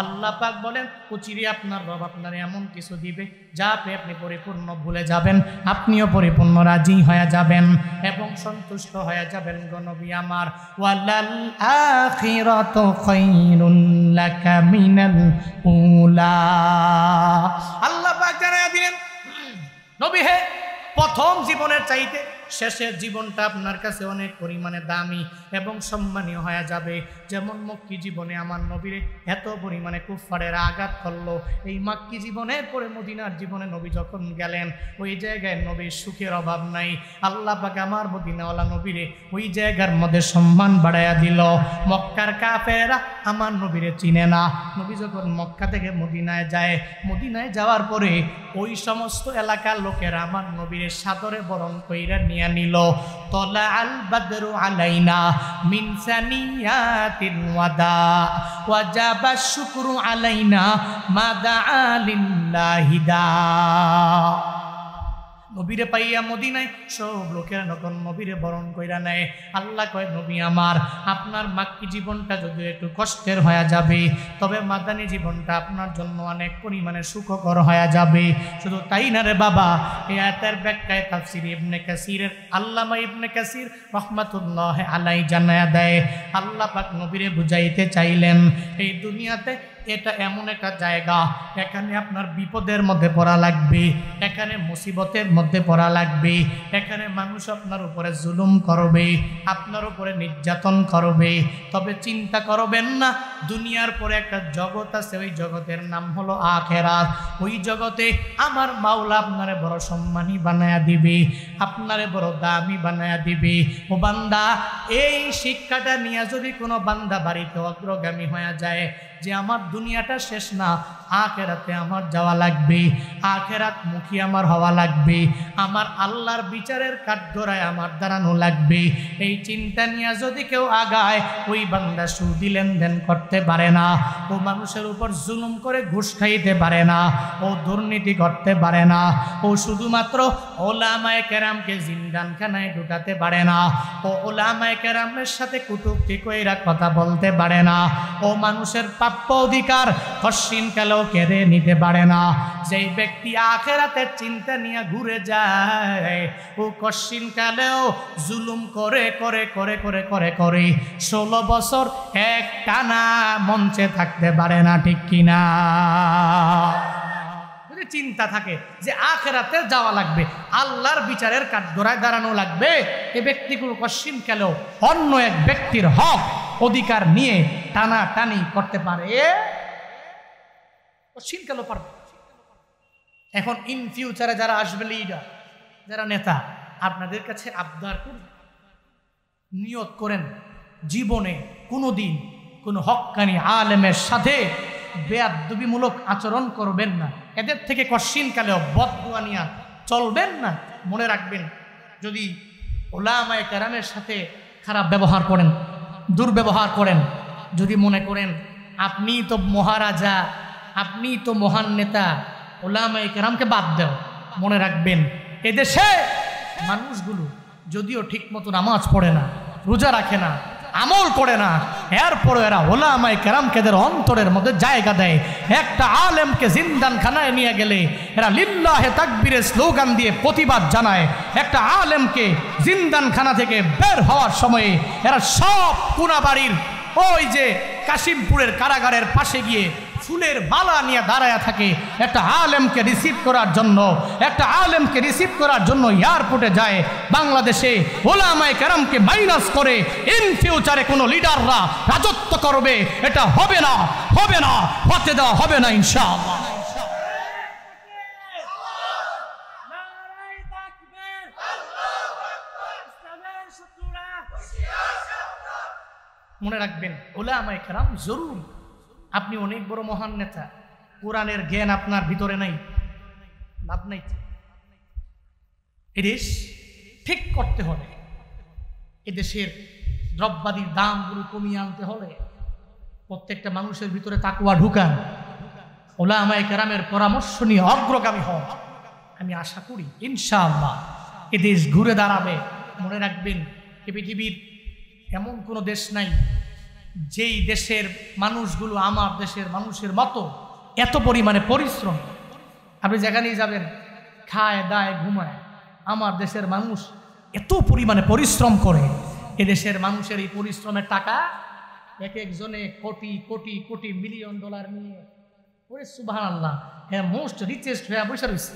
আল্লাহ পাক বলেন, অচিরে আপনার রব আপনারে এমন কিছু দিবে যা পেয়ে আপনি পরিপূর্ণ ভুলে যাবেন, আপনিও পরিপূর্ণ রাজি হয়ে যাবেন এবং সন্তুষ্ট হয়ে যাবেন গো নবী আমার। ওয়ালাল আখিরাতু খায়রুল লাকা মিনাল উলা। আল্লাহ পাক জানায়া দিলেন, নবী হে, প্রথম জীবনের চাইতে শেষের জীবনটা আপনার কাছে অনেক পরিমাণে দামি এবং সম্মানীয় হয়ে যাবে। যেমন মক্কি জীবনে আমার নবীরে এত পরিমাণে কুফফারের আঘাত করলো, এই মক্কি জীবনের পরে মদিনার জীবনে নবী যখন গেলেন, ওই জায়গায় নবীর সুখের অভাব নাই। আল্লাহ পাক আমার মদিনাওয়ালা নবীরে ওই জায়গার মধ্যে সম্মান বাড়াইয়া দিল। মক্কার কাফেররা আমার নবীরে চিনে না। নবী যখন মক্কা থেকে মদিনায় যায়, মদিনায় যাওয়ার পরে ওই সমস্ত এলাকার লোকেরা আমার নবীরে সাদরে বরণ কইরা নিয়ে নিল। তলা আল বাদরু আলাইনা মিন সানিয়াতিল ওয়াদা ওয়াজাবা শুকরু আলাইনা মাদা লিল্লাহি দা। নবীরে পাইয়া মদিনায় সব লোকেরা যখন নবীরে বরণ কইরা নেয়, আল্লাহ কয়, নবী আমার, আপনার মাক্কি জীবনটা যদি একটু কষ্টের হয়ে যাবে, তবে মাদানী জীবনটা আপনার জন্য অনেক পরিমাণে সুখকর হয়ে যাবে। শুধু তাই না রে বাবা, এই আয়াতের ব্যাখ্যায় তাফসীর ইবনে কাসিরের আল্লামা ইবনে কাসির রাহমাতুল্লাহ আলাইহি জানায়া দেয়, আল্লাহ পাক নবীরে বুঝাইতে চাইলেন, এই দুনিয়াতে এটা এমন একটা জায়গা, এখানে আপনার বিপদের মধ্যে পড়া লাগবে, এখানে মুসিবতের মধ্যে পড়া লাগবে, এখানে মানুষ আপনার উপরে জুলুম করবে, আপনার উপরে নির্যাতন করবে। তবে চিন্তা করবেন না, দুনিয়ার পরে একটা জগৎ আছে, ওই জগতের নাম হলো আখিরাত। ওই জগতে আমার মাওলা আপনারে বড় সম্মানী বানায়া দিবে, আপনারে বড় দামি বানায়া দিবে। ও বান্দা, এই শিক্ষাটা নিয়ে যদি কোনো বান্দা বাড়িতে অগ্রগামী হয়ে যায় যে আমার দুনিয়াটা শেষ না, আখিরাতে আমার যাওয়া লাগবে, আখিরাত মুখী আমার হওয়া লাগবে, আমার আল্লাহর বিচারের কাঠগড়ায় আমার দাঁড়ানো লাগবে, এই চিন্তা নিয়ে যদি কেউ আগায়, ওই বান্দা সুদি লেনদেন করতে পারে না, ও মানুষের উপর জুলুম করে ঘুষ খাইতে পারে না, ও দুর্নীতি করতে পারে না, ও শুধুমাত্র ওলামায়ে কেরামকে জিন্দানখানায় ঢুকাতে পারে না, ও ওলামায়ে কেরামের সাথে কটূক্তি কইরা কথা বলতে পারে না, ও মানুষের প্রাপ্য অধিকার কশিনকালেও কেড়ে নিতে পারে না। যেই ব্যক্তি আখিরাতের চিন্তা নিয়ে ঘুরে যায়, ও কশিনকালেও জুলুম করে করে করে করে করে করে 16 বছর এক টানা মঞ্চে থাকতে পারে না, ঠিক কিনা? যদি চিন্তা থাকে যে আখিরাতে যাওয়া লাগবে, আল্লাহর বিচারের কাঠগড়ায় দাঁড়ানো লাগবে, এ ব্যক্তিগুলো কশিনকালেও অন্য এক ব্যক্তির হক অধিকার নিয়ে টানা টানি করতে পারে, কশিনকালেও পারবে। এখন ইন ফিউচারে যারা আসবে লিডার, যারা নেতা, আপনাদের কাছে আবদার করুন, নিয়ত করেন জীবনে কোনোদিন কোনো হক্কানি আলেমের সাথে বেয়াদবিমূলক আচরণ করবেন না, এদের থেকে কশিনকালেও বদদুয়া নিয়া চলবেন না। মনে রাখবেন, যদি ওলামায়ে কেরামের সাথে খারাপ ব্যবহার করেন, দুর্ব্যবহার করেন, যদি মনে করেন আপনি তো মহারাজা, আপনি তো মহান নেতা, ওলামায়ে কেরামকে বাদ দাও, মনে রাখবেন এদেশে মানুষগুলো যদিও ঠিক মতো নামাজ পড়ে না, রোজা রাখে না, আমল করে না, এরপরও এরা ওলামায়ে কেরামকে এদের অন্তরের মধ্যে জায়গা দেয়। একটা আলেমকে জিন্দানখানায় নিয়ে গেলে এরা লিল্লাহে তাকবীরের স্লোগান দিয়ে প্রতিবাদ জানায়। একটা আলেমকে জিন্দানখানা থেকে বের হওয়ার সময়ে এরা সব কোনাবাড়ির ওই যে কাশিমপুরের কারাগারের পাশে গিয়ে ফুলের মালা নিয়ে দাঁড়ায় থাকে একটা আলেমকে রিসিভ করার জন্য। একটা আলেমকে রিসিভ করার জন্য এয়ারপোর্টে যায়। বাংলাদেশে ওলামায়ে কেরামকে মাইনাস করে ইন ফিউচারে কোনো লিডাররা রাজত্ব করবে, এটা হবে না, হবে না, হতে দেওয়া হবে না ইনশাআল্লাহ। মনে রাখবেন উলামায়ে কেরাম জরুরি। আপনি অনেক বড় মহান নেতা, কোরআনের জ্ঞান আপনার ভিতরে নাই, লাভ নাই। এদেশ ঠিক করতে হলে, এদেশের দ্রব্যাদির দামগুলো কমিয়ে আনতে হলে প্রত্যেকটা মানুষের ভিতরে তাকওয়া ঢুকান, উলামায়ে কেরামের পরামর্শ নিয়ে অগ্রগামী হন। আমি আশা করি ইনশাআল্লাহ এ দেশ ঘুরে দাঁড়াবে। মনে রাখবেন এ পৃথিবীর এমন কোনো দেশ নাই যেই দেশের মানুষগুলো আমার দেশের মানুষের মতো এত পরিমাণে পরিশ্রম। আপনি যেখানেই যাবেন, খায় দায় ঘুমায়, আমার দেশের মানুষ এত পরিমাণে পরিশ্রম করে। এদেশের মানুষের এই পরিশ্রমের টাকা এক একজনে কোটি কোটি কোটি মিলিয়ন ডলার নিয়ে, ওরে সুবহানাল্লাহ, হ্যাঁ মোস্ট রিচেস্ট হয়ে বসে রয়েছে।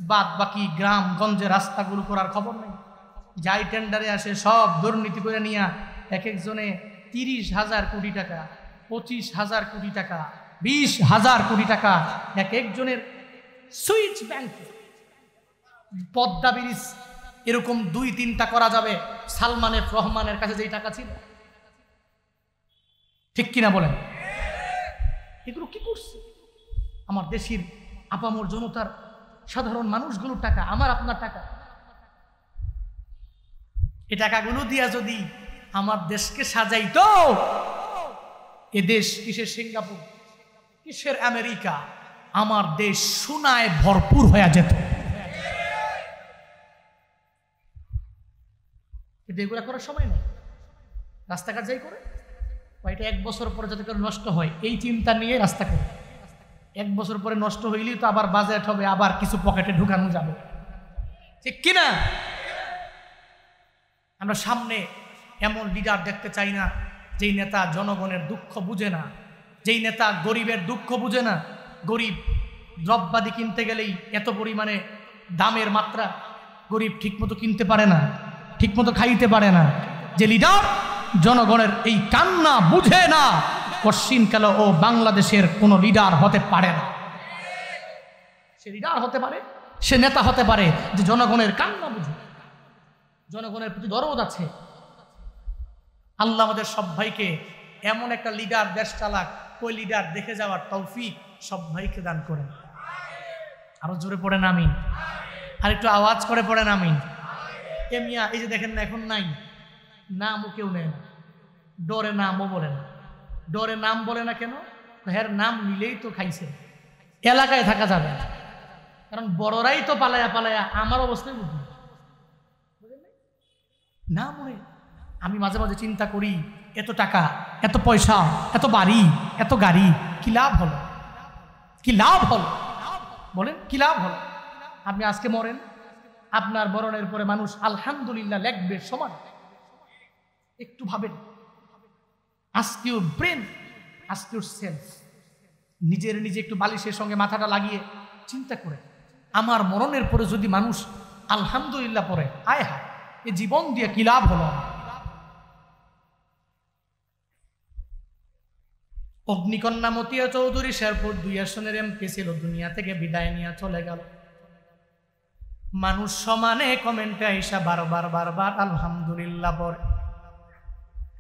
বাদ বাকি গ্রাম গঞ্জে রাস্তাগুলো করার খবর নেই। যাই টেন্ডারে আসে সব দুর্নীতি করে নিয়ে এক একজনে 30,000 কোটি টাকা, 25,000 কোটি টাকা, 20,000 কোটি টাকা এক একজনের সুইচ ব্যাংকে। পদ্মা ব্রিজ এরকম 2-3টা করা যাবে সালমান এফ রহমানের কাছে যেই টাকা ছিল। ঠিক কিনা বলেন? এগুলো কি করছে? আমার দেশের আপামর জনতার সাধারণ মানুষগুলোর টাকা, আমার আপনার টাকা। এই টাকাগুলো দিয়া যদি আমার দেশকে সাজাইতো, এ দেশ কিসের সিঙ্গাপুর, কিসের আমেরিকা, আমার দেশ সোনায় ভরপুর হয়ে যেত। কিন্তু এগুলা করার সময় নেই। রাস্তাঘাট যাই করে এটা 1 বছর পরে যাতে করে নষ্ট হয় এই চিন্তা নিয়ে রাস্তা করে। 1 বছর পরে নষ্ট হইলেই তো আবার বাজেট হবে, আবার কিছু পকেটে ঢুকানো যাবে, ঠিক কিনা? আমরা সামনে এমন লিডার দেখতে চাই না যেই নেতা জনগণের দুঃখ বুঝে না, যেই নেতা গরিবের দুঃখ বুঝে না। গরিব দ্রব্যাদি কিনতে গেলেই এত পরিমাণে দামের মাত্রা, গরিব ঠিকমতো কিনতে পারে না, ঠিকমতো খাইতে পারে না। যে লিডার জনগণের এই কান্না বুঝে না, পশ্চিমকালে ও বাংলাদেশের কোনো লিডার হতে পারে না। সে লিডার হতে পারে, সে নেতা হতে পারে যে জনগণের কান্না বুঝে, জনগণের প্রতি দরদ আছে। আল্লাহ আমাদের সব ভাইকে এমন একটা লিডার দেশ চালাক, ওই লিডার দেখে যাওয়ার তৌফিক সব ভাইকে দান করেন। আরো জোরে পড়েন আমিন, আর একটু আওয়াজ করে পড়েন আমিন। এ মিয়া, এই যে দেখেন না, এখন নাই, নামও কেউ নেয় না, ডরে নামও বলে না। ডরে নাম বলে না কেন? হের নাম নিলেই তো খাইছে, এলাকায় থাকা যাবে না, কারণ বড়রাই তো পালায়া পালায়া আমার অবস্থায় বুঝি না। মনে আমি মাঝে মাঝে চিন্তা করি, এত টাকা, এত পয়সা, এত বাড়ি, এত গাড়ি, কি লাভ হলো? কি লাভ হলো বলেন? কি লাভ হলো? আপনি আজকে মরেন, আপনার মরণের পরে মানুষ আলহামদুলিল্লাহ লেখবে সমান। একটু ভাবেন, ask your brain, ask your self. নিজের নিজে একটু বালিশের সঙ্গে মাথাটা লাগিয়ে চিন্তা করে, আমার মরণের পরে যদি মানুষ আলহামদুলিল্লাহ পড়ে, আয় হায়, এ জীবন দিয়ে কি লাভ হলো? অগ্নিকন্যা মতিয়া চৌধুরী শেরপুর 2 আসনের এমপি ছিল, দুনিয়া থেকে বিদায় নিয়ে চলে গেল। মানুষ সমানে কমেন্টে আইসা বারবার বারবার আলহামদুলিল্লাহ পড়ে।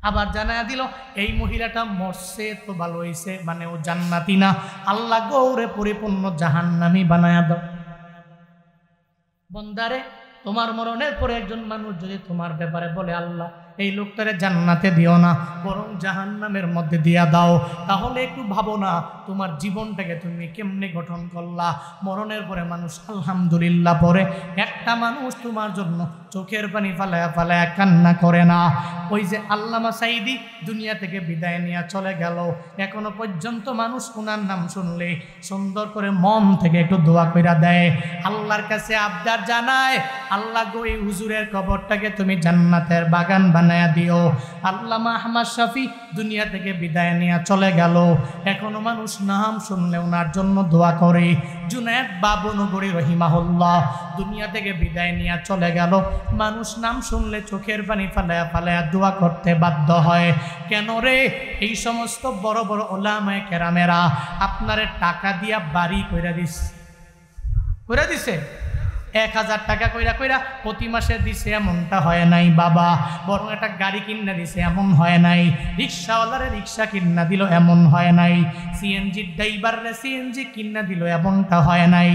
আবার জানায়া দিল এই মহিলাটা মরছে তো ভালো হইছে, মানে ও জান্নাতি না, আল্লাহ গৌরে পরিপূর্ণ জাহান্নামী বানায়া দাও। বন্দারে, তোমার মরণের পরে একজন মানুষ যদি তোমার ব্যাপারে বলে আল্লাহ এই লোকটারে জান্নাতে দিও না, বরং জাহান্নামের মধ্যে দিয়া দাও, তাহলে একটু ভাবো না তোমার জীবনটাকে তুমি কেমনে গঠন করলা। মরণের পরে মানুষ আলহামদুলিল্লাহ পরে, একটা মানুষ তোমার জন্য চোখের পানি ফালায়া ফালায়া কান্না করে না। ওই যে আল্লামা সাইদি দুনিয়া থেকে বিদায় নিয়ে চলে গেল, এখনো পর্যন্ত মানুষ ওনার নাম শুনলে সুন্দর করে মন থেকে একটু দোয়া কইরা দেয়, আল্লাহর কাছে আবদার জানায়, আল্লাহ গো এই হুজুরের কবরটাকে তুমি জান্নাতের বাগান বানায়া দিও। আল্লামা আহমদ শফি দুনিয়া থেকে বিদায় নিয়ে চলে গেল, এখনো মানুষ নাম শুনলে ওনার জন্য দোয়া করে। জুনায়েদ বাবুনগরী রহিমাহুল্লাহ দুনিয়া থেকে বিদায় নিয়ে চলে গেল, মানুষ নাম শুনলে চোখের পানি ফালায়া ফালায়া দোয়া করতে বাধ্য হয়। কেন রে? এই সমস্ত বড় বড় ওলামায়ে কেরামেরা আপনারে টাকা দিয়া বাড়ি কইরা দিছে, 1000 টাকা কইরা কইরা প্রতি মাসে দিছে এমনটা হয় নাই বাবা, বরং একটা গাড়ি কিনা দিছে এমন হয় নাই, রিক্সাওয়ালারে রিক্সা কিনা দিল এমন হয় নাই, সিএনজি ড্রাইভারে সিএনজি কিনা দিল এমনটা হয় নাই।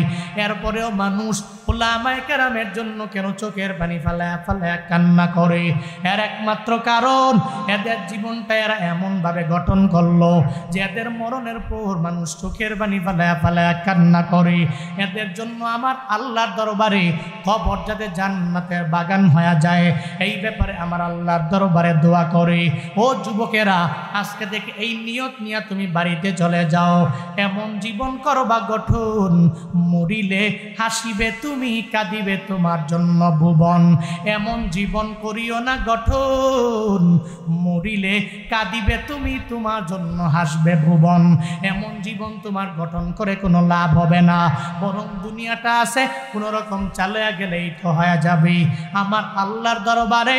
এরপরেও মানুষ উলামায়ে কেরামের জন্য কেন চোখের পানি ফালায়া ফালায়া কান্না করে? এর একমাত্র কারণ এদের জীবনটা এরা এমনভাবে গঠন করলো যে এদের মরণের পর মানুষ চোখের পানি ফালায়া ফালায়া কান্না করে। এদের জন্য আমার আল্লাহর দরবারে কবর যাতে জান্নাতের বাগান হয়ে যায়, এই ব্যাপারে আমার আল্লাহর দরবারে দোয়া করে। ও যুবকেরা, আজকে থেকে এই নিয়ত নিয়ে তুমি বাড়িতে চলে যাও, এমন জীবন করবা গঠন, মরিলে হাসিবে তুমি, কাঁদিবে তোমার জন্য ভুবন। এমন জীবন করিও না গঠন, মরিলে কাঁদিবে তুমি, তোমার জন্য হাসবে ভুবন। এমন জীবন তোমার গঠন করে কোনো লাভ হবে না, বরং দুনিয়াটা আছে কোনো রকম চালিয়ে গেলেই তো হয়ে যাবে। আমার আল্লাহর দরবারে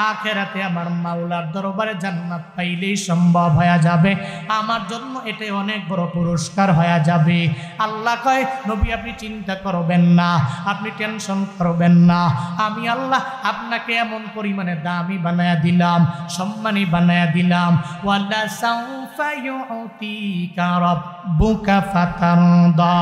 আখেরাতে আমার মাওলার দরবারে জান্নাত পাইলেই সম্ভব হয়ে যাবে। আমার জন্য এটাই অনেক বড় পুরস্কার হয়ে যাবে। আল্লাহ কয়, নবী আপনি চিন্তা করবেন না, আপনি টেনশন করবেন না, আমি আল্লাহ আপনাকে এমন পরিমাণে দামি বানায়া দিলাম, সম্মানী বানায়া দিলাম। ওয়ালা সাউফা ইউতিকা রাব্বুকা ফাতারদা,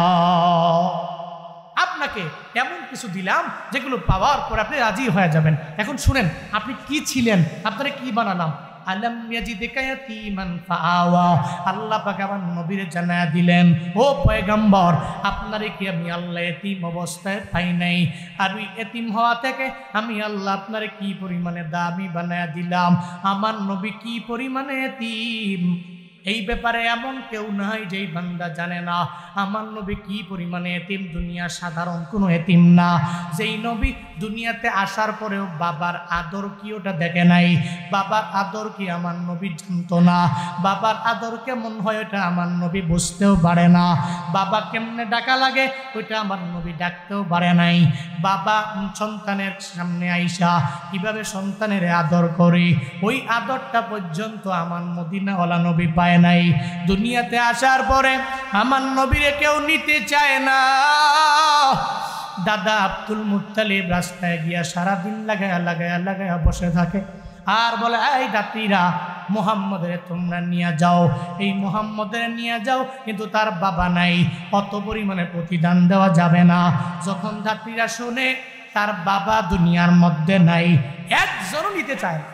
আপনাকে এমন কিছু দিলাম যেগুলো পাওয়ার পর আপনি রাজি হয়ে যাবেন। এখন শুনেন, আপনি কি ছিলেন, আপনারা কি বানালাম? আলাম ইয়াজিদকা ইয়াতীমান ফাআওয়া, আল্লাহ পাক আমার নবীরে জানায়া দিলেন, ও পয়গম্বর, আপনারে কি আমি আল্লাহ এতিম অবস্থায় পাই নাই? আর ওই এতিম হওয়া থেকে আমি আল্লাহ আপনারে কি পরিমাণে দামি বানায়া দিলাম। আমার নবী কি পরিমাণে এতিম, এই ব্যাপারে এমন কেউ নাই যেই বান্দা জানে না আমার নবী কি পরিমাণে এতিম। দুনিয়া সাধারণ কোনো এতিম না। যেই নবী দুনিয়াতে আসার পরেও বাবার আদর কি ওটা দেখে নাই, বাবার আদর কি আমার নবী জানতো না, বাবার আদর কেমন হয় ওটা আমার নবী বুঝতেও পারে না, বাবা কেমনে ডাকা লাগে ওইটা আমার নবী ডাকতেও পারে নাই। বাবা সন্তানের সামনে আইসা কিভাবে সন্তানের আদর করে, ওই আদরটা পর্যন্ত আমার মদিনাওয়ালা নবী পায় নাই। দুনিয়াতে আসার পরে আমার নবীরে কেউ নিতে চায় না। দাদা আব্দুল মুত্তালিব রাস্তায় গিয়া সারাদিন লাগায়া লাগায়া লাগায়া বসে থাকে আর বলে, এই যাত্রীরা মুহাম্মদের তোমরা নিয়ে যাও, এই মুহাম্মদের নিয়ে যাও, কিন্তু তার বাবা নাই, অত পরিমাণে প্রতিদান দেওয়া যাবে না। যখন যাত্রীরা শুনে তার বাবা দুনিয়ার মধ্যে নাই, একজনও নিতে চায় না।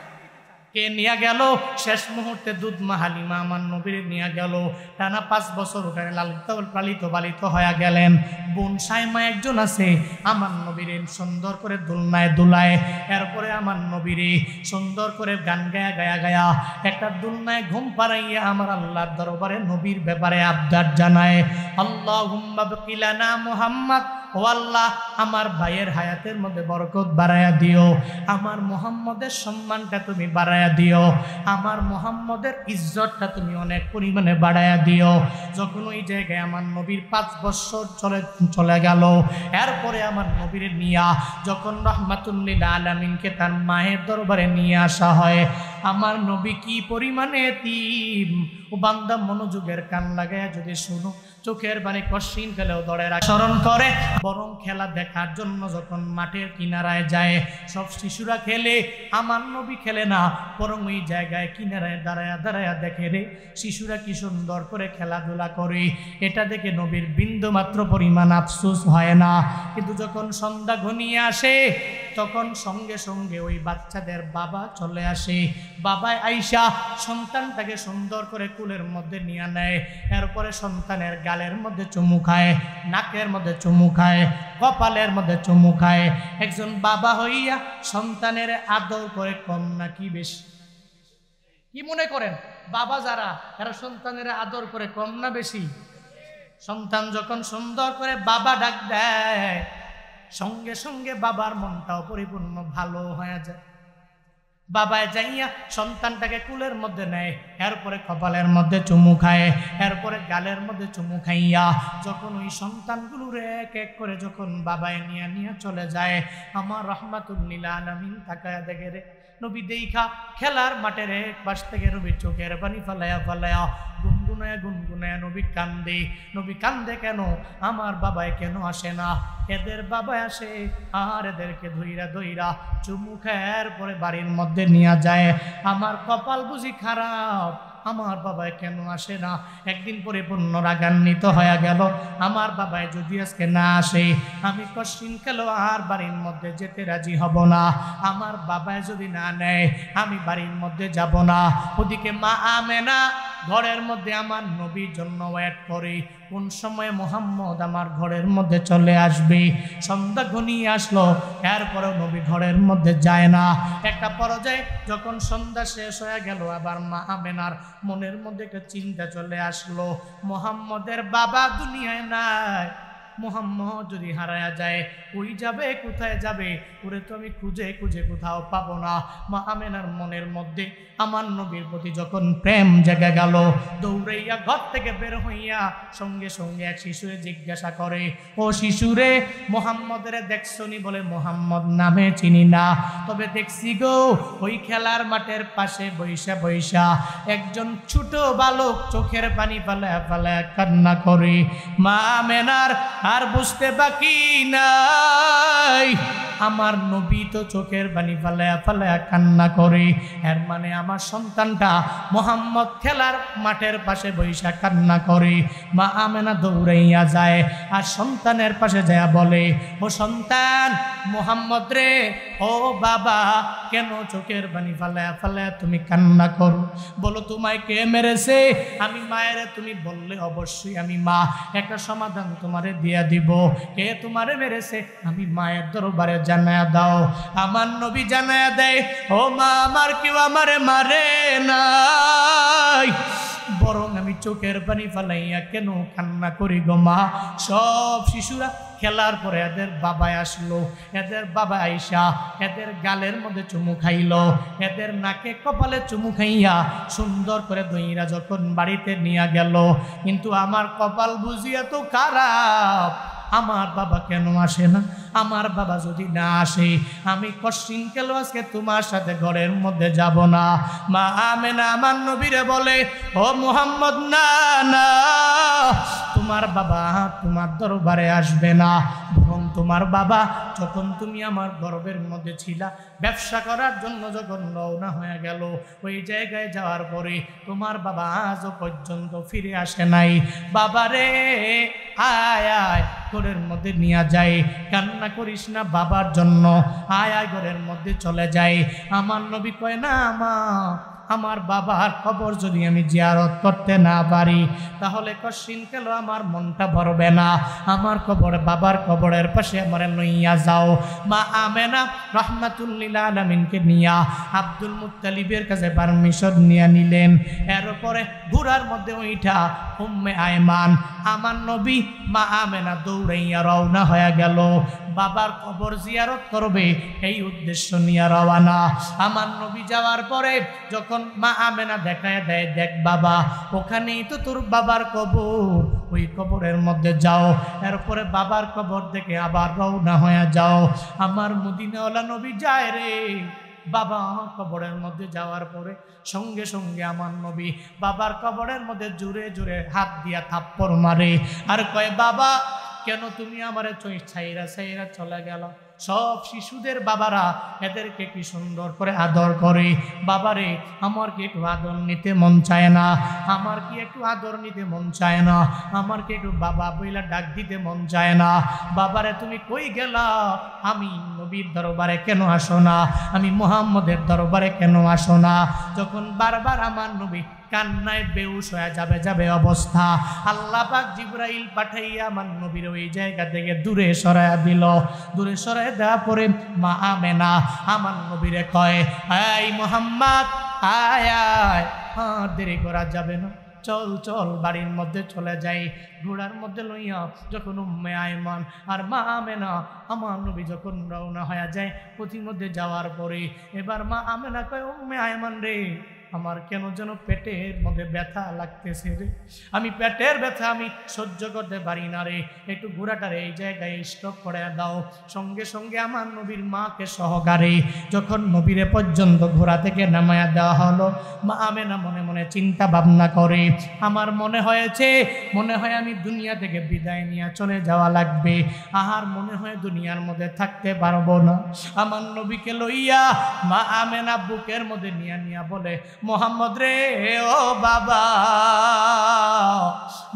কে নিয়ে গেল? শেষ মুহূর্তে দুধ মা হালিমা আমার নবীর নিয়ে গেল। টানা 5 বছর ওখানে লালিত পালিত হয়ে গেলেন। বোন সাইমা একজন আছে, আমার নবীরে সুন্দর করে দোলনায় দোলায়, এরপরে আমার নবীরে সুন্দর করে গান গায়া গায়া গায়া একটা দোলনায় ঘুম পাড়াইয়া আমার আল্লাহর দরবারে নবীর ব্যাপারে আবদার জানায়, আল্লাহুম্মা বকিলানা মুহাম্মদ, ও আল্লাহ আমার ভাইয়ের হায়াতের মধ্যে বরকত বাড়ায়া দিও, আমার মুহাম্মদের সম্মানটা তুমি বাড়ায়া দিও, আমার মুহাম্মদের ইজ্জতটা তুমি অনেক পরিমাণে বাড়ায়া দিও। যখন ওই জায়গায় আমার নবীর 5 বছর চলে গেল, এরপরে আমার নবীর নিয়া যখন রহমাতুল লিল আলামিনকে তার মায়ের দরবারে নিয়ে আসা হয়, আমার নবী কি পরিমাণে এতিম। ও বান্দা মনোযোগের কান লাগায় যদি শুনো, চোখের পানি কষ্টিন ফেলেও দৌড়ে স্মরণ করে। বরং খেলা দেখার জন্য যখন মাঠের কিনারায় যায়, সব শিশুরা খেলে, আমার নবী খেলে না, বরং ওই জায়গায় কিনারায় দাঁড়ায়া দাঁড়ায়া দেখে রে শিশুরা কি সুন্দর করে খেলাধুলা করে। এটা দেখে নবীর বিন্দু মাত্র পরিমাণ আফসোস হয় না। কিন্তু যখন সন্ধ্যা ঘনিয়ে আসে, তখন সঙ্গে সঙ্গে ওই বাচ্চাদের বাবা চলে আসে। বাবাই আইসা সন্তানটাকে সুন্দর করে কুলের মধ্যে নিয়ে নেয়, এরপরে সন্তানের গালের মধ্যে চুমু খায়, নাকের মধ্যে চুমু খায়, কপালের মধ্যে চুমু খায়। একজন বাবা হইয়া সন্তানের আদর করে কম নাকি বেশি? কি মনে করেন বাবা যারা, এরা সন্তানের আদর করে কম না বেশি? সন্তান যখন সুন্দর করে বাবা ডাক দেয়, সঙ্গে সঙ্গে বাবার মনটাও পরিপূর্ণ ভালো হয়ে যায়। বাবায় যাইয়া সন্তানটাকে কুলের মধ্যে নেয়, এরপরে কপালের মধ্যে চুমু খায়, এরপরে গালের মধ্যে চুমু খাইয়া যখন ওই সন্তানগুলোর এক এক করে যখন বাবায় নিয়ে নিয়ে চলে যায়, আমার রহমাতুল লিল আলামিন তাকায়া দেখে রে নবী দেখা খেলার মাঠের এক পাশ থেকে নবীর চোখের পানি ফালায়া ফালায়া গুনগুন গুনগুনায় নবী কান্দে। নবী কান্দে কেন? আমার বাবায় কেন আসে না? এদের বাবা আসে আর এদেরকে ধইরা ধইরা চুমু খায়ার পরে বাড়ির মধ্যে নিয়ে যায়। আমার কপাল বুঝি খারাপ, আমার বাবায় কেন আসে না? একদিন পরিপূর্ণ রাগান্বিত হয়ে গেল, আমার বাবায় যদি আজকে না আসে আমি কশিন কালো আর বাড়ির মধ্যে যেতে রাজি হব না। আমার বাবায় যদি না নেয় আমি বাড়ির মধ্যে যাব না। ওদিকে মা আমেনা ঘরের মধ্যে আমার নবীর জন্য ওয়েট করে, কোন সময় মুহাম্মদ আমার ঘরের মধ্যে চলে আসবে। সন্ধ্যা ঘনিয়ে আসলো, এরপরেও নবী ঘরের মধ্যে যায় না। একটা পর্যায়ে যখন সন্ধ্যা শেষ হয়ে গেল, আবার মা আমেনার মনের মধ্যে একটা চিন্তা চলে আসলো, মুহাম্মদের বাবা দুনিয়ায় নাই, মুহাম্মদ যদি হারায়া যায় ওই যাবে কোথায় যাবে? ওরে তো আমি খুঁজে খুঁজে কোথাও পাবো না। মা আমেনার মনের মধ্যে আমার নবীর প্রতি যখন প্রেম জেগে গেল, দৌড়াইয়া ঘর থেকে বের হইয়া সঙ্গে সঙ্গে এক শিশুরে জিজ্ঞাসা করে, ও শিশুরে, মুহাম্মদের দেখছনি? বলে, মুহাম্মদ নামে চিনি না, তবে দেখছি গো ওই খেলার মাঠের পাশে বৈশা বৈশা একজন ছোট বালক চোখের পানি ফালায়া ফালায়া কান্না করে। মা আমেনার আর বুঝতে বাকি নাই, আমার নবী তো চোখের পানি ফালায়া ফালায়া কান্না করে, এর মানে আমার সন্তানটা মুহাম্মদ খেলার মাঠের পাশে বৈশা কান্না করে। মা আমেনা দৌড়াইয়া যায় আর সন্তানের পাশে যায় বলে, ও সন্তান, মুহাম্মদ রে, ও বাবা, কেন চোখের পানি ফালায়া ফালায়া তুমি কান্না করো? বলো তোমায় কে মেরেছে? আমি মায়ের, তুমি বললে অবশ্যই আমি মা একটা সমাধান তোমারে দিয়া দিব। কে তোমারে মেরেছে আমি মায়ের দরবারে জানায়া দাও। আমার নবী জানায়া দেয়, ও মা, আমার কেউ আমারে মারে নাই, বরং আমি চোখের পানি ফালাইয়া কেন কান্না করি গো মা? সব শিশুরা খেলার পরে এদের বাবা আসলো, এদের বাবা আইসা এদের গালের মধ্যে চুমু খাইল, এদের নাকে কপালে চুমু খাইয়া সুন্দর করে দইরা যখন বাড়িতে নিয়ে গেল, কিন্তু আমার কপাল বুঝিয়া তো খারাপ, আমার বাবা কেন আসে না? আমার বাবা যদি না আসে আমি কশিন কেন আজকে তোমার সাথে ঘরের মধ্যে যাব না। মা আমেনা আমার নবীরে বলে, ও মুহাম্মদ, না না, তোমার বাবা তোমার দরবারে আসবে না, বরং তোমার বাবা যখন তুমি আমার গর্ভের মধ্যে ছিলা ব্যবসা করার জন্য যখন রওনা হয়ে গেল, ওই জায়গায় যাওয়ার পরে তোমার বাবা আজও পর্যন্ত ফিরে আসে নাই। বাবারে, আয় আয় ঘরের মধ্যে নিয়ে যায়, কান্না করিস না বাবার জন্য, আয় আয় ঘরের মধ্যে চলে যায়। আমার নবী কয়, না মা, আমার বাবার কবর যদি আমি জিয়ারত করতে না পারি তাহলে কশিন কেন আমার মনটা ভরবে না, আমার কবর, বাবার কবরের পাশে আমার লইয়া যাও। মা আমেনা রাহমাতুল্লিল আলামিনকে নিয়া আব্দুল মুত্তালিবের কাছে পারমিশন নিয়ে নিলেন। এরপরে ঘোড়ার মধ্যে ওইটা উম্মে আয়মান আমার নবী মা আমেনা দৌড়াইয়া রওনা হয়ে গেল, বাবার কবর জিয়ারত করবে এই উদ্দেশ্য নিয়ে রওনা। আমার নবী যাওয়ার পরে যখন মা আমেনা দেখায় দেয়, দেখ বাবা, ওখানেই তো তোর বাবার কবর, ওই কবরের মধ্যে যাও। এরপরে বাবার কবর দেখে আবার রওনা হয়ে যাও। আমার মদিনাওয়ালা নবী যায় রে, বাবা কবরের মধ্যে যাওয়ার পরে সঙ্গে সঙ্গে আমার নবী বাবার কবরের মধ্যে জোরে জোরে হাত দিয়া থাপ্পড় মারে আর কয়, বাবা কেন তুমি আমারে ছাইরা ছাইরা চলে গেল? সব শিশুদের বাবারা এদেরকে কি সুন্দর করে আদর করে, বাবারে আমার কি একটু আদর নিতে মন চায় না? আমার কি একটু আদর নিতে মন চায় না? আমার কি একটু বাবা বইলা ডাক দিতে মন চায় না? বাবারে তুমি কই গেলা? আমি নবীর দরবারে কেন আসো না? আমি মুহাম্মদের দরবারে কেন আসো না? যখন বারবার আমার নবী কান্নায় বেউস হয়ে যাবে অবস্থা, আল্লাহ পাক জিবরাইল পাঠাইয়া আমার নবীর ওই জায়গা থেকে দূরে সরাইয়া দিল। দূরে সরাইয়া দেওয়া পরে মা আমেনা আমার নবীরে কয়, এই মুহাম্মদ, আয় আয়, দেরি করা যাবে না, চল চল বাড়ির মধ্যে চলে যাই। ঘোড়ার মধ্যে লইয়া যখন উম্মে আয়মান আর মা আমেনা আমার নবী যখন রওনা হয়ে যায়, পথির মধ্যে যাওয়ার পরে এবার মা আমেনা কয়, উম্মে আয়মান রে, আমার কেন যেন পেটের মধ্যে ব্যথা লাগতেছে রে, আমি পেটের ব্যথা আমি সহ্য করতে পারি না রে, একটু ঘোড়াটারে এই জায়গায় স্টপ করে দাও। সঙ্গে সঙ্গে আমার নবীর মাকে সহকারে যখন নবীরে পর্যন্ত ঘোড়া থেকে নামায়া দেওয়া হলো, মা আমেনা মনে মনে চিন্তা ভাবনা করে, আমার মনে হয় আমি দুনিয়া থেকে বিদায় নিয়ে চলে যাওয়া লাগবে, আর মনে হয় দুনিয়ার মধ্যে থাকতে পারবো না। আমার নবীকে লইয়া মা আমেনা বুকের মধ্যে নিয়া নিয়া বলে, মোহাম্মদ রে ও বাবা,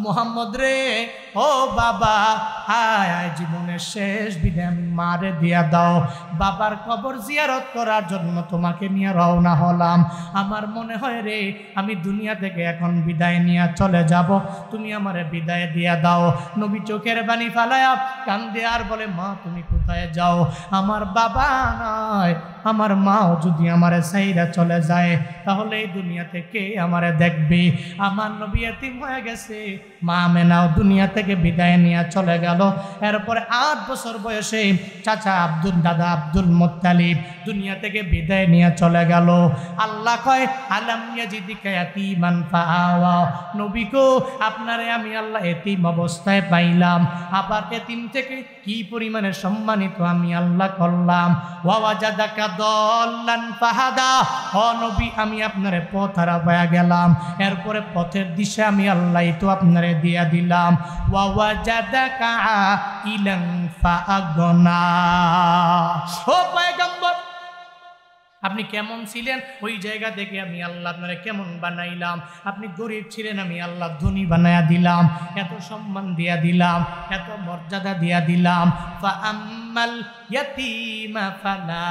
মোহাম্মদ রে ও বাবা, হায় হায় জীবনের শেষ বিদায় আমি মারে দিয়া দাও। বাবার কবর জিয়ারত করার জন্য তোমাকে নিয়ে রওনা হলাম। আমার মনে হয় রে আমি দুনিয়া থেকে এখন বিদায় নিয়ে চলে যাব, তুমি আমারে বিদায় দিয়া দাও। নবী চোখের পানি ফালায়া কান্দে আর বলে, মা তুমি কোথায় যাও? আমার বাবা নয়, আমার মাও যদি আমারে সাইরা চলে যায় তাহলে এই দুনিয়া থেকে আমারে দেখবে। আমার নবী এতিম হয়ে গেছে, মা আমেনাও দুনিয়া থেকে বিদায় নিয়ে চলে গেল। এরপরে 8 বছর বয়সে চাচা দাদা আব্দুল মুত্তালিব দুনিয়া থেকে বিদায় নিয়ে চলে গেল। আল্লাহ কয়, আলাম ইয়াজিদিকা ইয়াতীমান ফাআওয়া, নবী গো আপনারে আমি আল্লাহ এতিম অবস্থায় পাইলাম, আবার এতিম থেকে কি পরিমাণে সম্মানিত আমি আল্লাহ করলাম। ওয়া ওয়াজাদাকা দাল্লান ফাহাদা, ও নবী আমি আপনারে পথ হারা পায়া গেলাম, এরপরে পথের দিশা আমি আল্লাহ তো আপনারে দিয়া দিলাম। ওয়া ওয়াজাদাকা ইলান ফাআগনা, ও পয়গম্বর আপনি কেমন ছিলেন ওই জায়গা থেকে আমি আল্লাহ আপনারে কেমন বানাইলাম। আপনি গরিব ছিলেন, আমি আল্লাহ ধনী বানায়া দিলাম, এত সম্মান দিয়া দিলাম, এত মর্যাদা দিয়া দিলাম। ফাআম্মাল ইয়াতীমা ফালা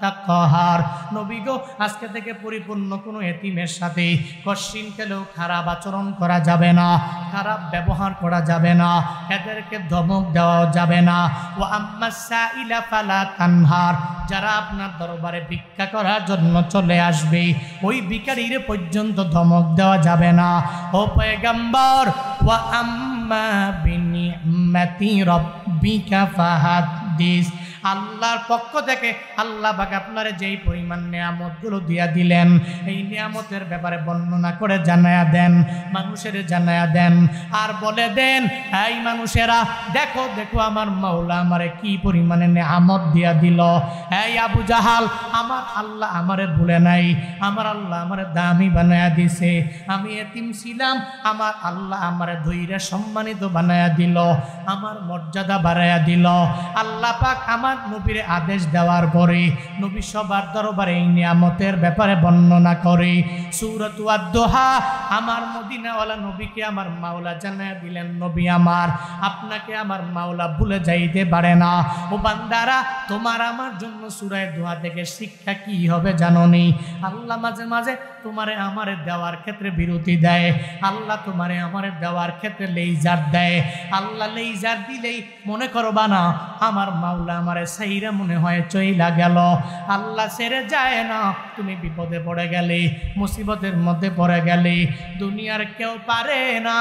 তাকহার, নবী গো আজকে থেকে পরিপূর্ণ কোনো এতিমের সাথে কশিন কেলেও খারাপ আচরণ করা যাবে না, খারাপ ব্যবহার করা যাবে না, এদেরকে ধমক দেওয়া যাবে না। ওয়া আম্মাস সাইলা ফালা তানহার, যারা আপনার দরবারে ভিক্ষা করার জন্য চলে আসবে ওই ভিখারির পর্যন্ত ধমক দেওয়া যাবে না। ও পয়গম্বর, ওয়া আম্মা বিনি'মাতি রাব্বিকা ফাহাদ্দিস, আল্লাহর পক্ষ থেকে আল্লাহ পাক আপনারে যেই পরিমাণ নিয়ামতগুলো দিয়া দিলেন এই নিয়ামতের ব্যাপারে বর্ণনা করে জানায়া দেন, মানুষের জানায়া দেন, আর বলে দেন এই মানুষেরা দেখো দেখো আমার মাওলা আমারে কি পরিমাণে নিয়ামত দিয়া দিল। এই আবু জাহাল, আমার আল্লাহ আমারে ভুলে নাই, আমার আল্লাহ আমারে দামি বানায়া দিছে, আমি এতিম ছিলাম, আমার আল্লাহ আমারে ধৈর্য সম্মানিত বানায়া দিল, আমার মর্যাদা বাড়ায়া দিল। আল্লাহ পাক আমার নবীর আদেশ দেওয়ার পরে নবী সবার দরবারে এই নিয়ামতের ব্যাপারে বর্ণনা করে। সূরাত আদ-দুহা, আমার মদিনাওয়ালা নবীকে আমার মাওলা জানায়া দিলেন, নবী আমার আপনাকে আমার মাওলা ভুলে যাইতে পারে না। ও বান্দারা, তোমার আমার জন্য সূরা দুহা থেকে শিক্ষা কি হবে জানোনি? আল্লাহ মাঝে মাঝে তোমারে আমারে দেওয়ার ক্ষেত্রে বিরতি দেয়, আল্লাহ তোমারে আমারে দেওয়ার ক্ষেত্রে লেইজার দেয়। আল্লাহ লেইজার দিলেই মনে করবা না আমার মাওলা আমারে সাইরা মনে হয় চইলা গেল। আল্লাহ ছেড়ে যায় না, তুমি বিপদে পড়ে গেলে, মুসিবতের মধ্যে পড়ে গেলে দুনিয়ার কেউ পারে না,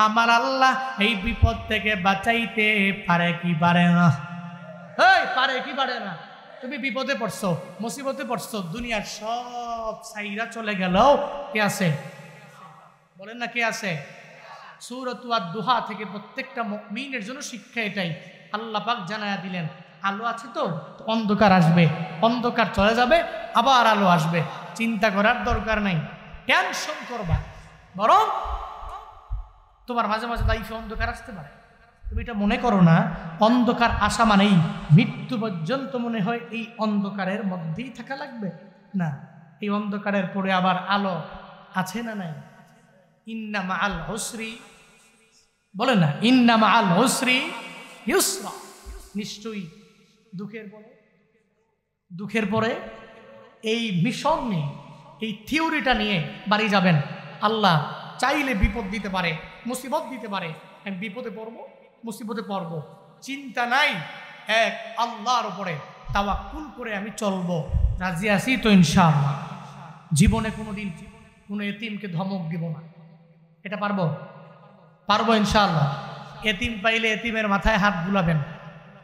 আমার আল্লাহ এই বিপদ থেকে বাঁচাইতে পারে কি পারে না? এই পারে কি পারে না? তুমি বিপদে পড়ছো, মুসিবতে পড়ছো, দুনিয়ার সব সাইরা চলে গেল, কে আছে বলেন না, কে আছে? সূরাত আদ-দুহা থেকে প্রত্যেকটা মুমিনের জন্য শিক্ষা এটাই। আল্লাহ পাক জানায়া দিলেন আলো আছে তো অন্ধকার আসবে, অন্ধকার চলে যাবে, আবার আলো আসবে, চিন্তা করার দরকার নাই, টেনশন করবা, বরং তোমার মাঝে মাঝে লাইফে অন্ধকার আসতে পারে, তুমি এটা মনে করো না অন্ধকার আসা মানেই মৃত্যু পর্যন্ত মনে হয় এই অন্ধকারের মধ্যেই থাকা লাগবে, না, এই অন্ধকারের পরে আবার আলো আছে না নাই? ইন্না মাআল উসরি, বলে না ইন্না মাআল উসরি ইউসরা, নিশ্চয়ই দুঃখের পরে এই মিশন নিয়ে, এই থিওরিটা নিয়ে বাড়ি যাবেন। আল্লাহ চাইলে বিপদ দিতে পারে, মুসিবত দিতে পারে, আমি বিপদে পড়বো, মুসিবতে পড়বো, চিন্তা নাই, এক আল্লাহর উপরে তাওয়াক্কুল করে আমি চলবো, রাজি আছি তো ইনশাআল্লাহ। জীবনে কোনোদিন কোনো এতিমকে ধমক দিব না, এটা পারবো ইনশাআল্লাহ। এতিম পাইলে এতিমের মাথায় হাত বুলাবেন,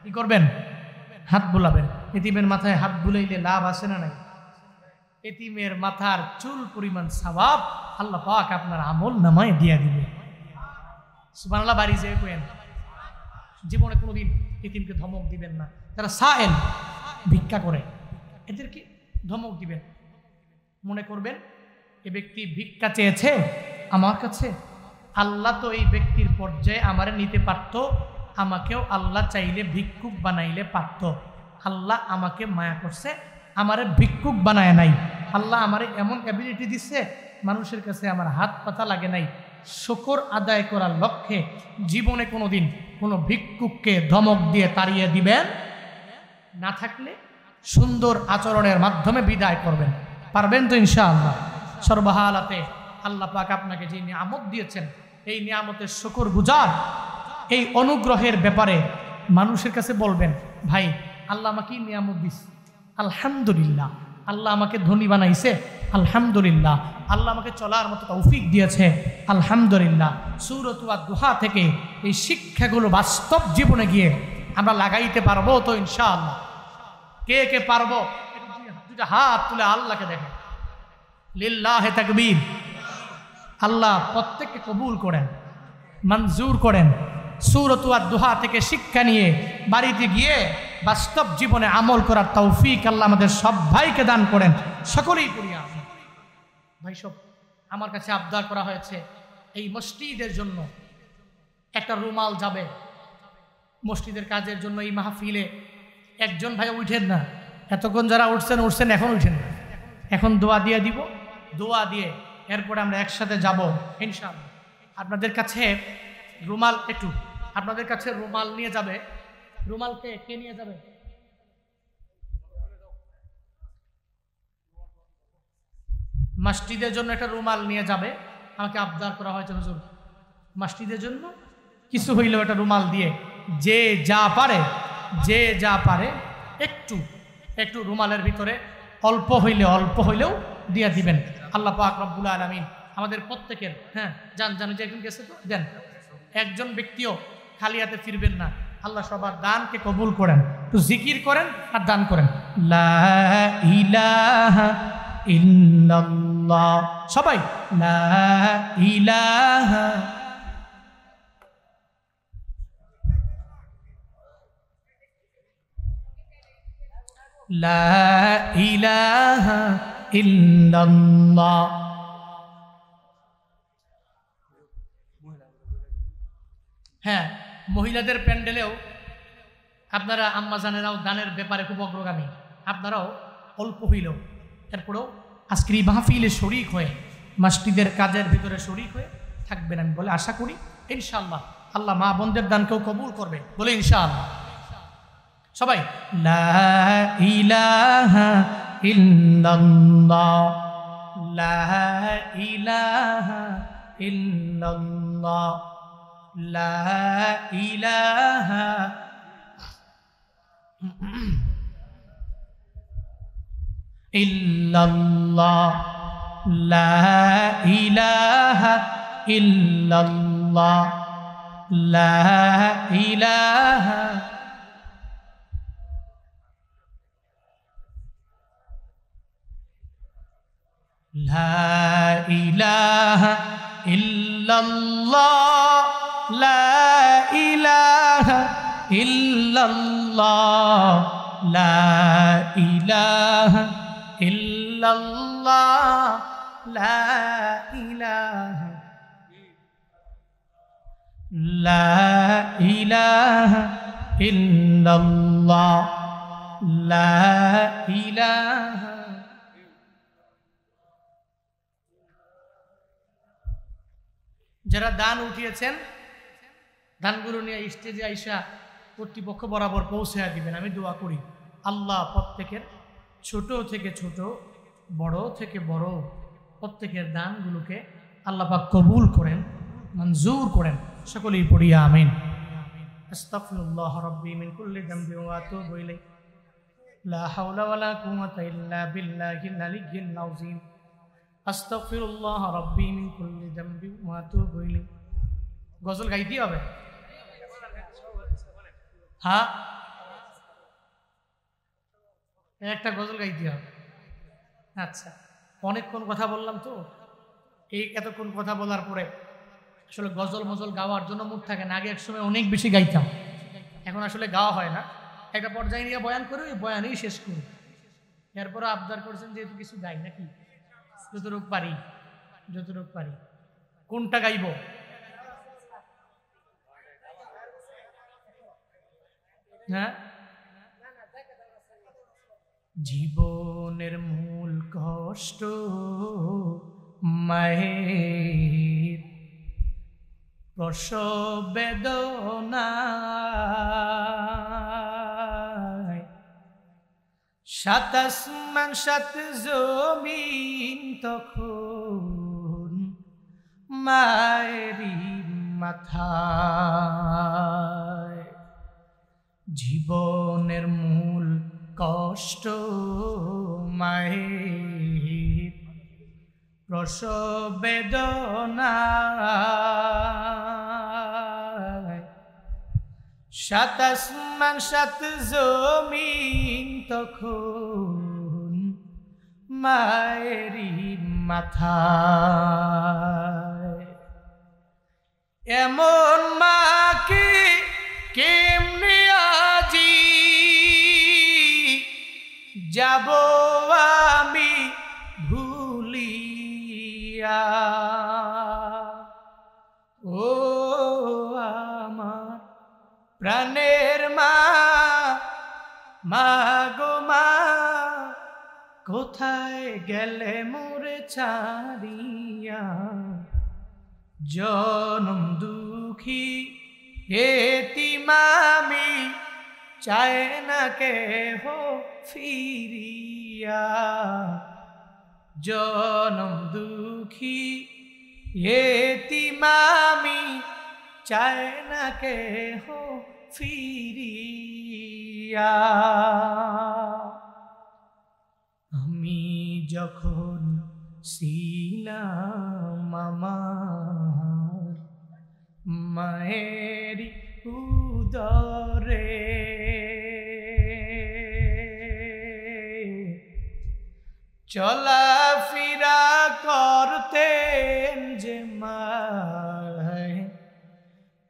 কি করবেন? হাত বুলাবেন। এতিমের মাথায় হাত বুলাইলে লাভ আছে না নাই? এতিমের মাথার চুল পরিমাণ সওয়াব আল্লাহ পাক আপনার আমল নামায় দিয়া দিবে। সুবহানাল্লাহ। বাড়ি যেয়ে কইেন জীবনে কোনোদিন এতিমকে ধমক দিবেন না। যারা সায়েল ভিক্ষা করে এদেরকে ধমক দিবেন, মনে করবেন এ ব্যক্তি ভিক্ষা চেয়েছে আমার কাছে, আল্লাহ তো এই ব্যক্তির পর্যায়ে আমারে নিতে পারত, আমাকেও আল্লাহ চাইলে ভিক্ষুক বানাইলে পারত। আল্লাহ আমাকে মায়া করছে, আমারে ভিক্ষুক বানায় নাই। আল্লাহ আমারে এমন অ্যাবিলিটি দিচ্ছে মানুষের কাছে আমার হাত পাতা লাগে নাই। শুকর আদায় করার লক্ষ্যে জীবনে কোনোদিন কোনো ভিক্ষুককে ধমক দিয়ে তাড়িয়ে দিবেন না, থাকলে সুন্দর আচরণের মাধ্যমে বিদায় করবেন। পারবেন তো ইনশাআল্লাহ? সর্বহালাতে আল্লাহ পাক আপনাকে যে নিয়ামত দিয়েছেন এই নিয়ামতের শুকর গুজার, এই অনুগ্রহের ব্যাপারে মানুষের কাছে বলবেন, ভাই আল্লাহ আমাকে নিয়ামত দিস, আলহামদুলিল্লাহ। আল্লাহ আমাকে ধনী বানাইছে, আলহামদুলিল্লাহ। আল্লাহ আমাকে চলার মতো তৌফিক দিয়েছে, আলহামদুলিল্লাহ। সূরাত আদ-দুহা থেকে এই শিক্ষাগুলো বাস্তব জীবনে গিয়ে আমরা লাগাইতে পারবো তো ইনশাআল্লাহ? কে কে পারবো? দুটো হাত তুলে আল্লাহকে দেখেন। লিল্লাহে তাকবীর। আল্লাহ প্রত্যেককে কবুল করেন, মঞ্জুর করেন। সূরাত আদ-দুহা থেকে শিক্ষা নিয়ে বাড়িতে গিয়ে বাস্তব জীবনে আমল করার তৌফিক আল্লাহ আমাদের সব ভাইকে দান করেন, সকলেই পড়ি আমিন। ভাই সব আমার কাছে আবদার করা হয়েছে এই মসজিদের জন্য একটা রুমাল যাবে মসজিদের কাজের জন্য। এই মাহফিলে একজন ভাই উঠেন না, এতক্ষণ যারা উঠছেন এখন উঠেন না। এখন দোয়া দিয়ে দিব, দোয়া দিয়ে এরপরে আমরা একসাথে যাব ইনশাআল্লাহ। আপনাদের কাছে রুমাল একটু, আপনাদের কাছে রুমাল নিয়ে যাবে। রুমালকে কে নিয়ে যাবে? মসজিদের জন্য একটা রুমাল নিয়ে যাবে। আমাকে আবদার করা হয়েছে হুজুর মসজিদের জন্য কিছু হইলেও একটা রুমাল দিয়ে যে যা পারে একটু একটু রুমালের ভিতরে অল্প হইলেও দিয়ে দিবেন। আল্লাহ পাক রব্বুল আলামিন আমাদের প্রত্যেকের, হ্যাঁ জান যে একজন গেছে তো দেন, একজন ব্যক্তিও খালি হাতে ফিরবেন না। আল্লাহ সবার দানকে কবুল করেন। একটু জিকির করেন আর দান করেন। লা ইলাহা ইল্লাল্লাহ। সবাই লা ইলাহা লা ইলাহা ইল্লাল্লাহ। হ্যাঁ, মহিলাদের প্যান্ডেলেও আপনারা আম্মাজানেরাও দানের ব্যাপারে খুব অগ্রগামী। আপনারাও অল্প হইলেও এরপরেও আজকের এই মাহফিলে শরীক হয়ে মসজিদের কাজের ভিতরে শরীক হয়ে থাকবেন আমি বলে আশা করি ইনশাআল্লাহ। আল্লাহ মা বোনদের দানকেও কবুল করবে বলে ইনশাআল্লাহ। সবাই লা ইলাহা ইল্লাল্লাহ, লা ইলাহা ইল্লাল্লাহ, লা ইলাহা ইল্লাল্লাহ, লা ইলাহা ইল্লাল্লাহ, লা ইলাহা লা ইলাহা ইল্লাল্লাহ, লা ইলাহা ইল্লাল্লাহ, লা ইলাহা ইল্লাল্লাহ, লা ইলাহা লা ইলাহা ইল্লাল্লাহ, লা ইলাহা। যারা দান উঠিয়েছেন দানগুলো নিয়ে স্টেজে আইসা কর্তৃপক্ষ বরাবর পৌঁছে দিবেন। আমি দোয়া করি আল্লাহ প্রত্যেকের ছোট থেকে ছোট, বড় থেকে বড় প্রত্যেকের দানগুলোকে আল্লাহ পাক কবুল করেন, মঞ্জুর করেন। সকলেই পড়ি আমিন। আস্তাগফিরুল্লাহ রাব্বি মিন কুল্লি যামবি ওয়া আতুবু ইলাইহি, লা হাওলা ওয়ালা কুওয়াতা ইল্লা বিল্লাহিল আলিয়্যিল আযীম। আস্তাগফিরুল্লাহ রাব্বি মিন কুল্লি যামবি ওয়া আতুবু ইলাইহি। গজল গাইতে হবে? হ্যাঁ, একটা গজল গাইতে হবে। আচ্ছা, অনেকক্ষণ কথা বললাম তো, এই এতক্ষণ কথা বলার পরে আসলে গজল মজল গাওয়ার জন্য মুড থাকে না। আগে এক সময় অনেক বেশি গাইতাম, এখন আসলে গাওয়া হয় না। একটা পর্যায়ে নিয়ে বয়ান করে ওই বয়ানেই শেষ করি। এরপরে আবদার করছেন যেহেতু কিছু গাই নাকি, যতটুক পারি যতটুক পারি। কোনটা গাইব? হ্যাঁ, জীবনের মূল কষ্ট মায়ের প্রসব বেদনা, সাত আসমান সাত জমিন তখন মায়েরই মাথায়। জীবনের মূল কষ্ট মায়ের প্রসব বেদনা, সাত আসমান সাত জমিন তখন মায়েরই মাথায়। এমন মাকে কেমনে আজি যাব আমি ভুলিয়া, ও আমার প্রাণের মা, মা গো মা, কোথায় গেলে মোরে ছাড়িয়া। জনম দুঃখী এতিম আমি, চায় না কেহ ফিরিয়া। জনম দুঃখী এতিম আমি, চায় না কেহ ফিরিয়া। আমি যখন ছিলাম আমার মায়ের উদরে, চলাফেরা করতেন যে মায়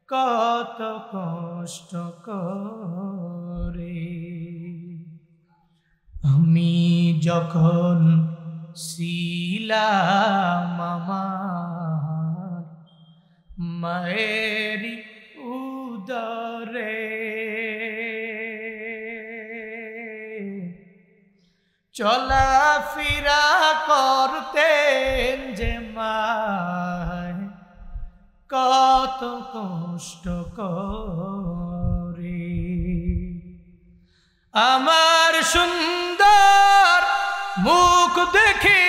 কত কষ্ট করে। আমি যখন ছিলাম আমার মায়ের উদরে, চলাফেরা করতেন যে মায় কত কষ্ট করে। আমার সুন্দর মুখ দেখে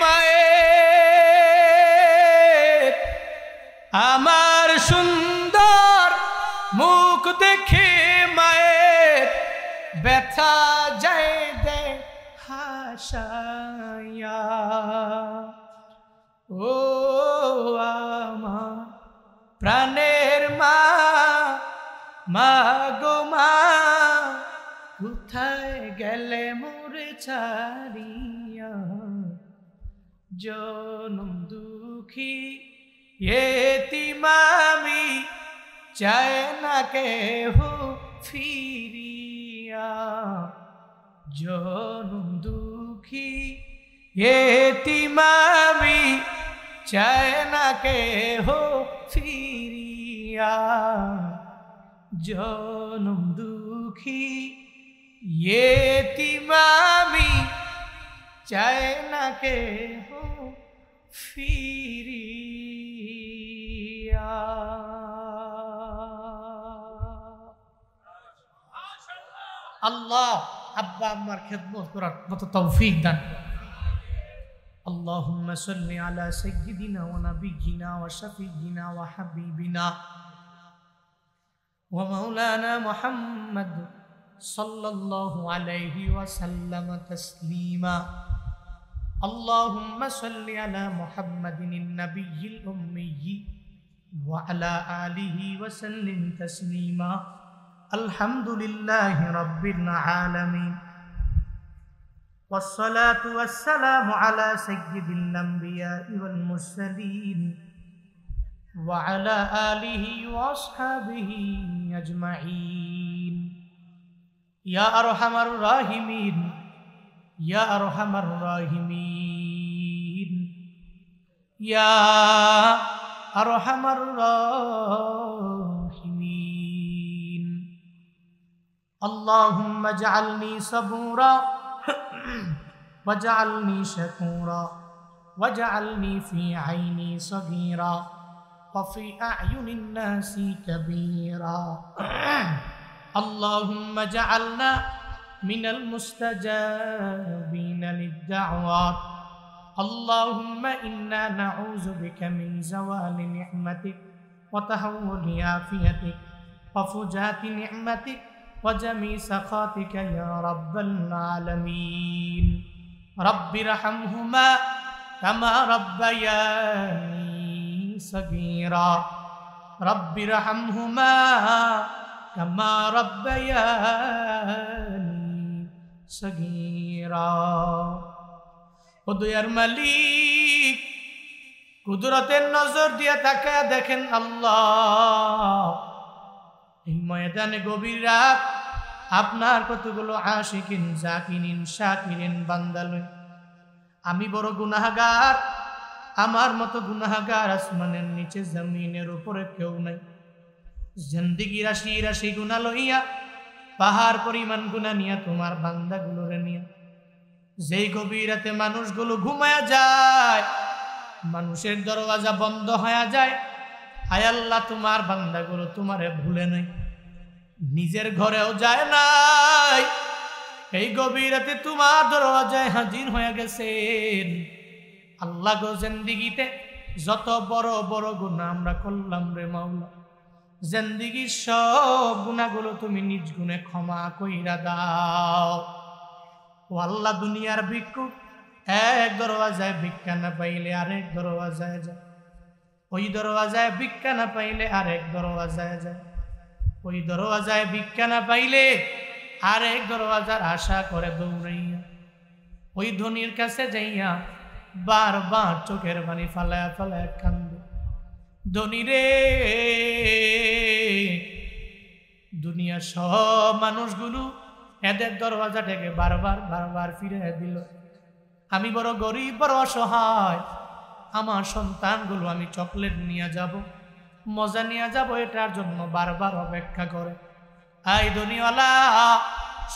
মায়ের, আমার সুন্দর মুখ দেখে মায়ের ব্যথা যায় দে হাসায়া। ও আমার প্রাণের মা, মা গো মা, কোথায় গেলে মোরে ছাড়িয়া। জনম দুঃখী এতিম আমি, চায় না কেহ ফিরিয়া। জনম দুঃখী এতিম আমি, চায় না কেহ ফিরিয়া। জনম দুঃখী এতিম আমি, চায় না কেহ ফিরিয়া। আল্লাহ আব্বা আম্মার খেদমত করার মতো তৌফিক দান করুন। اللهم صل على سيدنا ونبينا وشفيعنا وحبيبنا ومولانا محمد صلى الله عليه وسلم تسليما. اللهم صل على محمد النبي الأمي وعلى آله وسلم تسليما. الحمد لله رب العالمين. والصلاة والسلام على سيد الأنبياء والمرسلين وعلى آله وأصحابه أجمعين يا أرحم الراحمين يا أرحم الراحمين يا أرحم الراحمين اللهم اجعلني صبورا واجعلني شكورا واجعلني في عيني صغيرا وفي أعين الناس كبيرا اللهم اجعلنا من المستجابين للدعوات اللهم إنا نعوذ بك من زوال نعمتك وتحول عافيتك وفجاءة نعمتك وجميع سخطك يا رب العالمين رب ارحمهما كما ربياني صغيرا رب ارحمهما كما ربياني صغيرا ও দয়ার মালিক কুদরতের নজর দিয়ে তাকায় দেখেন আল্লাহ এই ময়দানে গভীর রাত আপনার কতগুলো আশিকিন জাকিরিন শাকিরিন বান্দা লই আমি বড় গুনাহগার আমার মতো গুনাহগার আসমানের নিচে জমিনের উপরে কেউ নাই জিন্দেগি রাশি রাশি গুনাহ লইয়া পাহাড় পরিমাণ গুনাহ নিয়া তোমার বান্দাগুলোরে নিয়া যেই গভীর রাতে মানুষগুলো ঘুমায়া যায় মানুষের দরওয়াজা বন্ধ হয়ে যায় হায় আল্লাহ তোমার বান্দাগুলো তোমারে ভুলে নাই নিজের ঘরেও যায় নাই এই গভীর রাতে তোমার দরওয়াজায় হাজির হয়ে গেছেন আল্লাহ গো জিন্দেগিতে যত বড় বড় গুনাহ আমরা করলাম রে মাওলা জিন্দেগির সব গুনাহগুলো তুমি নিজ গুণে ক্ষমা কইরা দাও ও আল্লাহ দুনিয়ার ভিক্ষুক এক দরওয়াজায় ভিক্ষা না পাইলে আরেক দরওয়াজায় যায় ওই দরওয়াজায় ভিক্ষা না পাইলে আরেক দরওয়াজায় যায় ওই দরওয়াজায় ভিক্ষা না পাইলে আরেক দরওয়াজার আশা করে দৌড়াইয়া ওই ধনির কাছে যাইয়া বারবার চোখের পানি ফালায়া ফালায়া কান্দে ধনী রে দুনিয়ার সব মানুষগুলো এদের দরওয়াজা থেকে বারবার বারবার ফিরে দিল আমি বড় গরিব বড় অসহায় আমার সন্তানগুলো আমি চকলেট নিয়ে যাব মজা নিয়ে যাব এটার জন্য বারবার অপেক্ষা করে আই দুনিয়াওয়ালা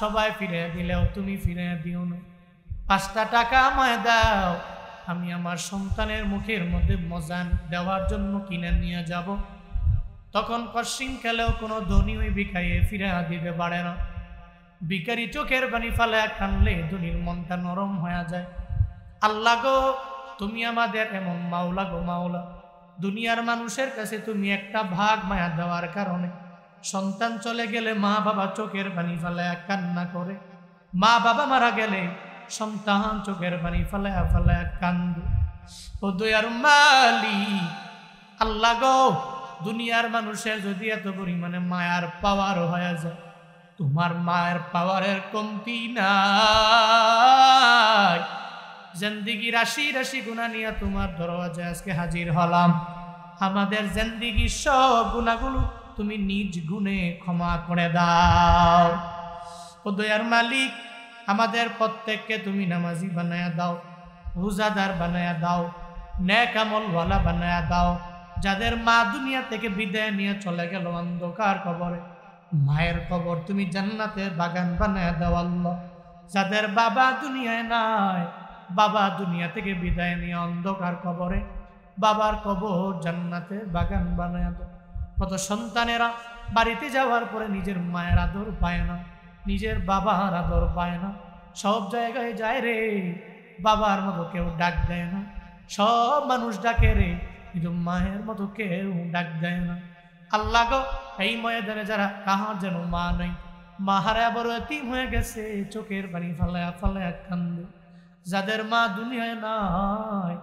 সবাই ফিরে দিলেও তুমি ফিরে দিও না 5টা টাকা আমায় দাও আমি আমার সন্তানের মুখের মধ্যে মজা দেওয়ার জন্য কিনে নিয়ে যাব তখন কশিং খেলেও কোনো ধনী ওই ভিখারি ফিরে দিতে পারে না ভিখারি চোখের পানি ফালে কানলে ধনীর মনটা নরম হয়ে যায় আল্লাহ গো তুমি আমাদের এমন মাওলা গো মাওলা দুনিয়ার মানুষের কাছে তুমি একটা ভাগ মায়া দেওয়ার কারণে সন্তান চলে গেলে মা বাবা চোখের পানি ফালায়া কান্না করে মা বাবা মারা গেলে সন্তান চোখের পানি ফালায়া ফালায়া কান্দে ও দয়ার মালিক আল্লাহ গো দুনিয়ার মানুষের যদি এত পরিমাণে মায়ার পাওয়ার হয়ে যায় তোমার মায়ের পাওয়ারের কমতি নাই জিন্দেগি রাশি রাশি গুনাহ নিয়ে তোমার দরওয়াজায় আজকে হাজির হলাম আমাদের জিন্দেগির সব গুনাহগুলো তুমি নিজ গুণে ক্ষমা করে দাও ও দয়ার মালিক আমাদের প্রত্যেককে তুমি নামাজি বানায়া দাও রোজাদার বানায়া দাও নেক আমলওয়ালা বানায়া দাও যাদের মা দুনিয়া থেকে বিদায় নিয়ে চলে গেল অন্ধকার কবরে মায়ের কবর তুমি জান্নাতের বাগান বানায়া দাও আল্লাহ যাদের বাবা দুনিয়ায় নাই বাবা দুনিয়া থেকে বিদায় নিয়ে অন্ধকার কবরে বাবার কবর জান্নাতের বাগান বানায়া দাও কত সন্তানেরা বাড়িতে যাওয়ার পরে নিজের মায়ের আদর পায় না নিজের বাবার আদর পায় না সব জায়গায় যায় রে বাবার মতো কেউ ডাক দেয় না সব মানুষ ডাকে রে কিন্তু মায়ের মতো কেউ ডাক দেয় না আল্লাহ গো এই ময়দানে যারা কাহার যেন মা নাই মা হারায় বড় এতিম হয়ে গেছে চোখের পানি ফালায়া ফালায়া কান্দে যাদের মা দুনিয়ায় নাই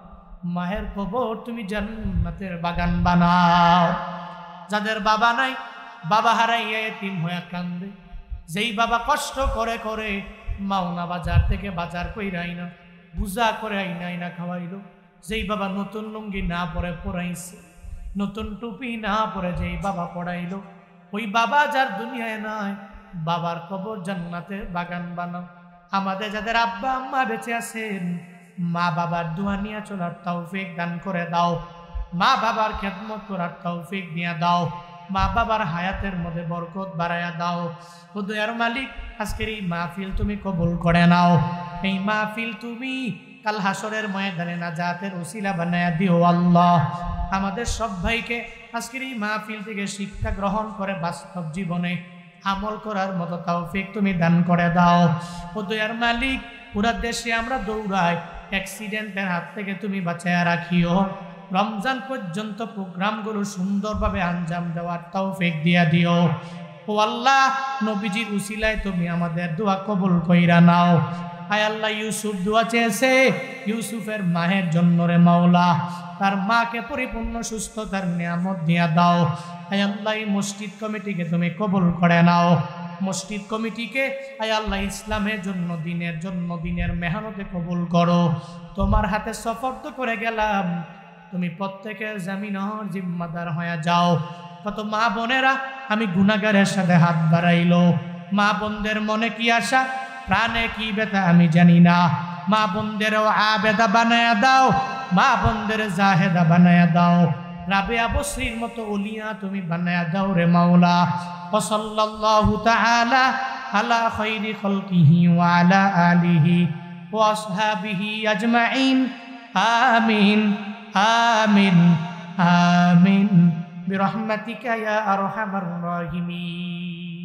মায়ের কবর তুমি জান্নাতের বাগান বানাও যাদের বাবা নাই বাবা হারাইয়া এতিম হয়ে কান্দে যেই বাবা কষ্ট করে করে মাওনা বাজার থেকে বাজার কইরা আইনা বুঝা করে আইনা আইনা খাওয়াইলো। যেই বাবা নতুন লুঙ্গি না পরে পরাইছে, নতুন টুপি না পরে যেই বাবা পড়াইলো, ওই বাবা যার দুনিয়ায় নাই, বাবার কবর জান্নাতের বাগান বানাও। আমাদের যাদের আব্বা আম্মা বেঁচে আছেন, মা বাবার দোয়া নিয়ে চলার তৌফিক দান করে দাও, মা বাবার খেদমত করার তৌফিক দিয়ে দাও, মা বাবার হায়াতের মধ্যে বরকত বাড়ায়া দাও। ও দয়ার মালিক, আজকের এই মাহফিল তুমি কবুল করে নাও। এই মাহফিল তুমি কাল হাসরের ময়দানে নাজাতের উসিলা বানায়া দিও আল্লাহ। আমাদের সব ভাইকে আজকের এই মাহফিল থেকে শিক্ষা গ্রহণ করে বাস্তব জীবনে আমল করার মতো তৌফিক তুমি দান করে দাও। ও দয়ার মালিক, পুরা দেশে আমরা দৌড়াই, অ্যাক্সিডেন্টের হাত থেকে তুমি বাঁচায়া রাখিও। রমজান পর্যন্ত প্রোগ্রামগুলো সুন্দরভাবে আঞ্জাম দেওয়ার তৌফিক দিয়া দিও। ও আল্লাহ, নবীজির উসিলায় তুমি আমাদের দোয়া কবুল কইরা নাও। আয় আল্লাহ, ইউসুফ দোয়া চেয়েছে ইউসুফের মায়ের জন্য রে মাওলা, তার মাকে পরিপূর্ণ সুস্থতার নিয়ামত দিয়া দাও। আয় আল্লাহ, এই মসজিদ কমিটিকে তুমি কবুল করে নাও। মসজিদ কমিটিকে আয় আল্লাহ ইসলামের জন্য, দিনের মেহনতে কবুল করো। তোমার হাতে সফর্দ করে গেলাম, তুমি প্রত্যেকের জামিনের জিম্মাদার হয়ে যাও। কত মা বোনেরা আমি গুনাহগারের সাথে হাত বাড়াইলো, মা বোনদের মনে কি আশা, প্রাণে কি ব্যথা আমি জানি না। মা বোনদেরও আবেদা বানায়া দাও, মা বোনদের জাহেদা বানায়া দাও। রাবেয়া বসরির মতো ওলিয়া তুমি বানায়া দাও রে মাওলা। ওয়া সাল্লাল্লাহু তাআলা আলা খায়রি খালকিহি ওয়া আলা আলিহি ওয়া আসহাবিহি আজমাইন। আমিন আমিন আমিন বিরহমাতিকা ইয়া আরহামার রাহিমিন।